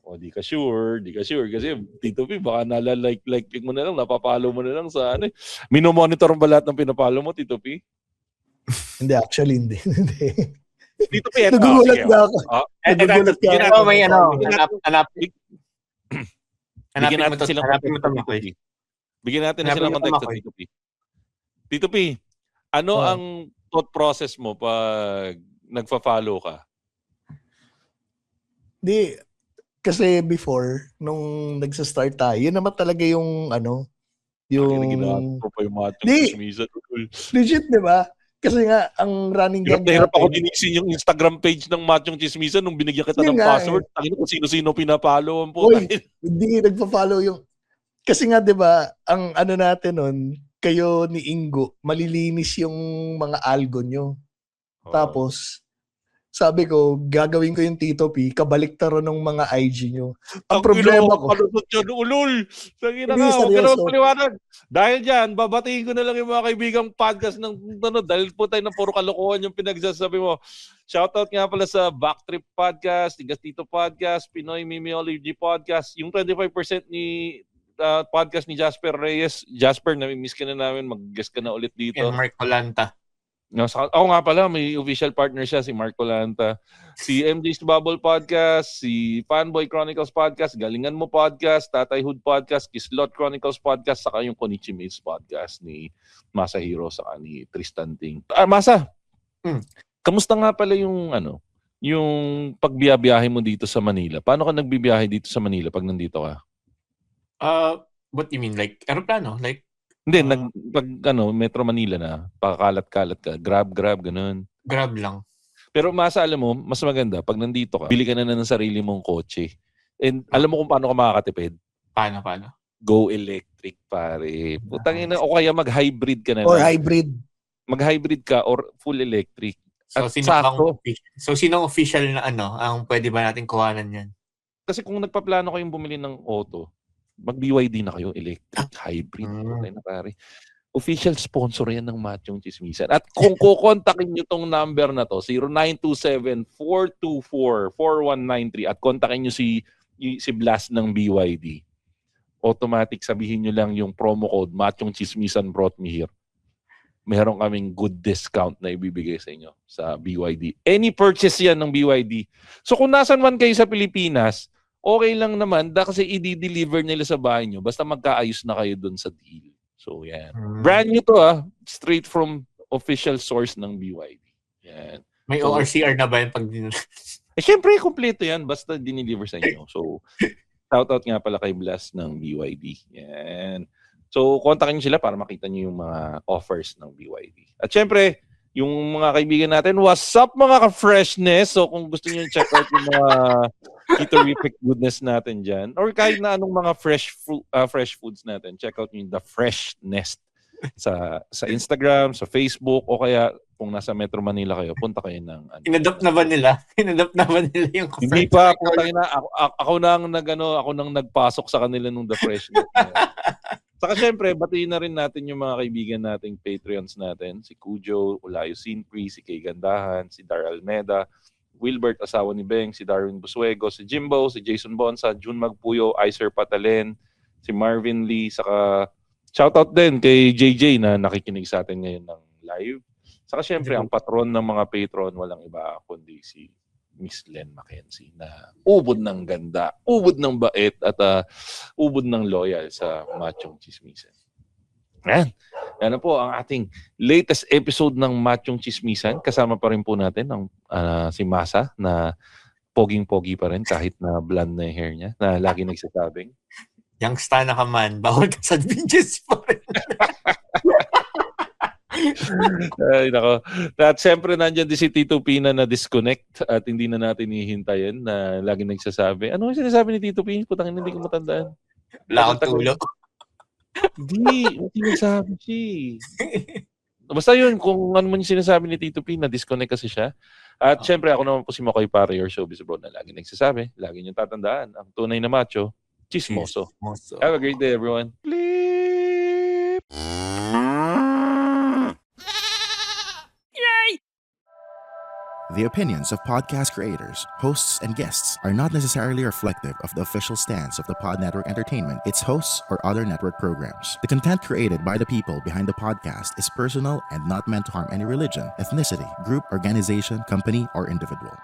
Speaker 3: O di ka sure kasi Tito P baka nala-like mo na lang, napapalo mo na lang sa minomonitor mo ba lahat ng pinapalo mo, Tito P?
Speaker 4: Hindi, actually hindi.
Speaker 3: Tito P,
Speaker 4: nagugulat na ako. Nagugulat ka ako.
Speaker 5: May
Speaker 3: Bigyan natin silang konteksto, Tito P. Bigyan natin na silang konteksto, Tito P. Tito P, ano ang thought process mo pag nagfa-follow ka?
Speaker 4: Di, kasi before, nung nagsa-start tayo, yun naman talaga yung yung... Legit, di ba? Kasi nga, ang running gag natin...
Speaker 3: Hirap ako dinisin yung Instagram page ng Machong Chismisan nung binigyan kita ng password. Tangina kung sino-sino pinapalo ang puta.
Speaker 4: Hindi nagpa-follow yung... Kasi nga, di ba, ang natin nun, kayo ni Ingo, malilinis yung mga algo nyo. Tapos, Sabi ko, gagawin ko yung Tito P, kabaliktaran ng mga IG nyo. Ang problema ko.
Speaker 3: Palusot yan, ulol. Tangina
Speaker 4: Hindi,
Speaker 3: ka, huwag ka
Speaker 4: seryoso.
Speaker 3: naman paliwanag. Dahil dyan, babatiin ko na lang yung mga kaibigang podcast ng dahil po tayo na puro kalokohan yung pinagsasabi mo. Shoutout nga pala sa Backtrip Podcast, Tigas Tito Podcast, Pinoy Mimiology Podcast, yung 25% ni podcast ni Jasper Reyes. Jasper, nami-miss ka na namin. Mag-guest ka na ulit dito.
Speaker 5: And Mark Colanta.
Speaker 3: No, ako nga pala, may official partner siya, si Mark Colanta. Si MJ's Bubble Podcast, si Fanboy Chronicles Podcast, Galingan Mo Podcast, Tatay Hood Podcast, Kislot Chronicles Podcast, saka yung Konichi Mates Podcast ni Masahiro, saka ni Tristan Ting. Masa, kamusta nga pala yung yung pagbiyahe mo dito sa Manila? Paano ka nagbibiyahe dito sa Manila pag nandito ka?
Speaker 5: What do you mean? Like, aeroplano? Like,
Speaker 3: hindi, pag Metro Manila na, pakakalat-kalat ka, grab, ganun.
Speaker 5: Grab lang.
Speaker 3: Pero Masa, alam mo, mas maganda, pag nandito ka, bili ka na ng sarili mong kotse. And alam mo kung paano ka makakatipid?
Speaker 5: Paano?
Speaker 3: Go electric, pare. Putangina, o kaya mag-hybrid ka na.
Speaker 4: Or hybrid.
Speaker 3: Mag-hybrid ka or full electric.
Speaker 5: So, sinong official na ang pwede ba natin kuhanan yan?
Speaker 3: Kasi kung nagpaplano kayong bumili ng auto, mag-BYD na kayo, electric, hybrid. Na, pare. Official sponsor yan ng Machong Chismisan. At kung kukontakin nyo tong number na to, 0927-424-4193 at kontakin nyo si Blas ng BYD, automatic sabihin nyo lang yung promo code Machong Chismisan brought me here. Meron kaming good discount na ibibigay sa inyo sa BYD. Any purchase yan ng BYD. So kung nasan man kayo sa Pilipinas, okay lang naman kasi i-deliver nila sa bahay nyo basta magkaayos na kayo doon sa deal. So, yan. Brand new to straight from official source ng BYD. Yan.
Speaker 5: May ORCR na ba yung pag
Speaker 3: syempre, kompleto yan basta dineliver sa inyo. So, shoutout nga pala kay Blas ng BYD. Yan. So, kontakin nyo sila para makita nyo yung mga offers ng BYD. At syempre, yung mga kaibigan natin, what's up mga ka-freshness? So kung gusto niyo check out yung mga eaterific goodness natin dyan, or kahit na anong mga fresh foods natin, check out yung The Fresh Nest sa Instagram, sa Facebook, o kaya kung nasa Metro Manila kayo, punta kayo ng...
Speaker 5: Inadapt na ba nila? Inadapt na ba nila yung...
Speaker 3: Hindi pa, ako nang nagpasok sa kanila nung The Fresh Nest. Saka syempre, batiin na rin natin yung mga kaibigan nating Patreons natin. Si Cujo, Ulayo Sinpri, si Kay Gandahan, si Dar Almeda, Wilbert, asawa ni Beng, si Darwin Busuego, si Jimbo, si Jason Bonsa, June Magpuyo, Iser Patalen, si Marvin Lee, saka shoutout din kay JJ na nakikinig sa atin ngayon ng live. Saka syempre, ang patron ng mga Patron, walang iba kundi si Miss Len Mackenzie na ubod ng ganda, ubod ng bait at ubod ng loyal sa Machong Chismisan. Yan po ang ating latest episode ng Machong Chismisan. Kasama pa rin po natin si Masa na poging-pogi pa rin kahit na blonde na yung hair niya na lagi nagsasabing,
Speaker 5: youngsta na ka man, bawal ka sa binges pa rin.
Speaker 3: Ay, nako. At siyempre nandiyan din si Tito P na disconnect at hindi na natin hihintayin na lagi nagsasabi. Ano yung sinasabi ni Tito P? Putang hindi ko matandaan.
Speaker 5: Wala akong tulog.
Speaker 3: Hindi, sinasabi siya. Basta yun, kung ano man yung sinasabi ni Tito P, na-disconnect kasi siya. At siyempre ako naman po si Makoy Pare, your showbiz bro, na lagi nagsasabi, lagi niyong tatandaan, ang tunay na macho, chismoso. Have a great day, everyone. Bleep!
Speaker 1: The opinions of podcast creators, hosts, and guests are not necessarily reflective of the official stance of the Pod Network Entertainment, its hosts, or other network programs. The content created by the people behind the podcast is personal and not meant to harm any religion, ethnicity, group, organization, company, or individual.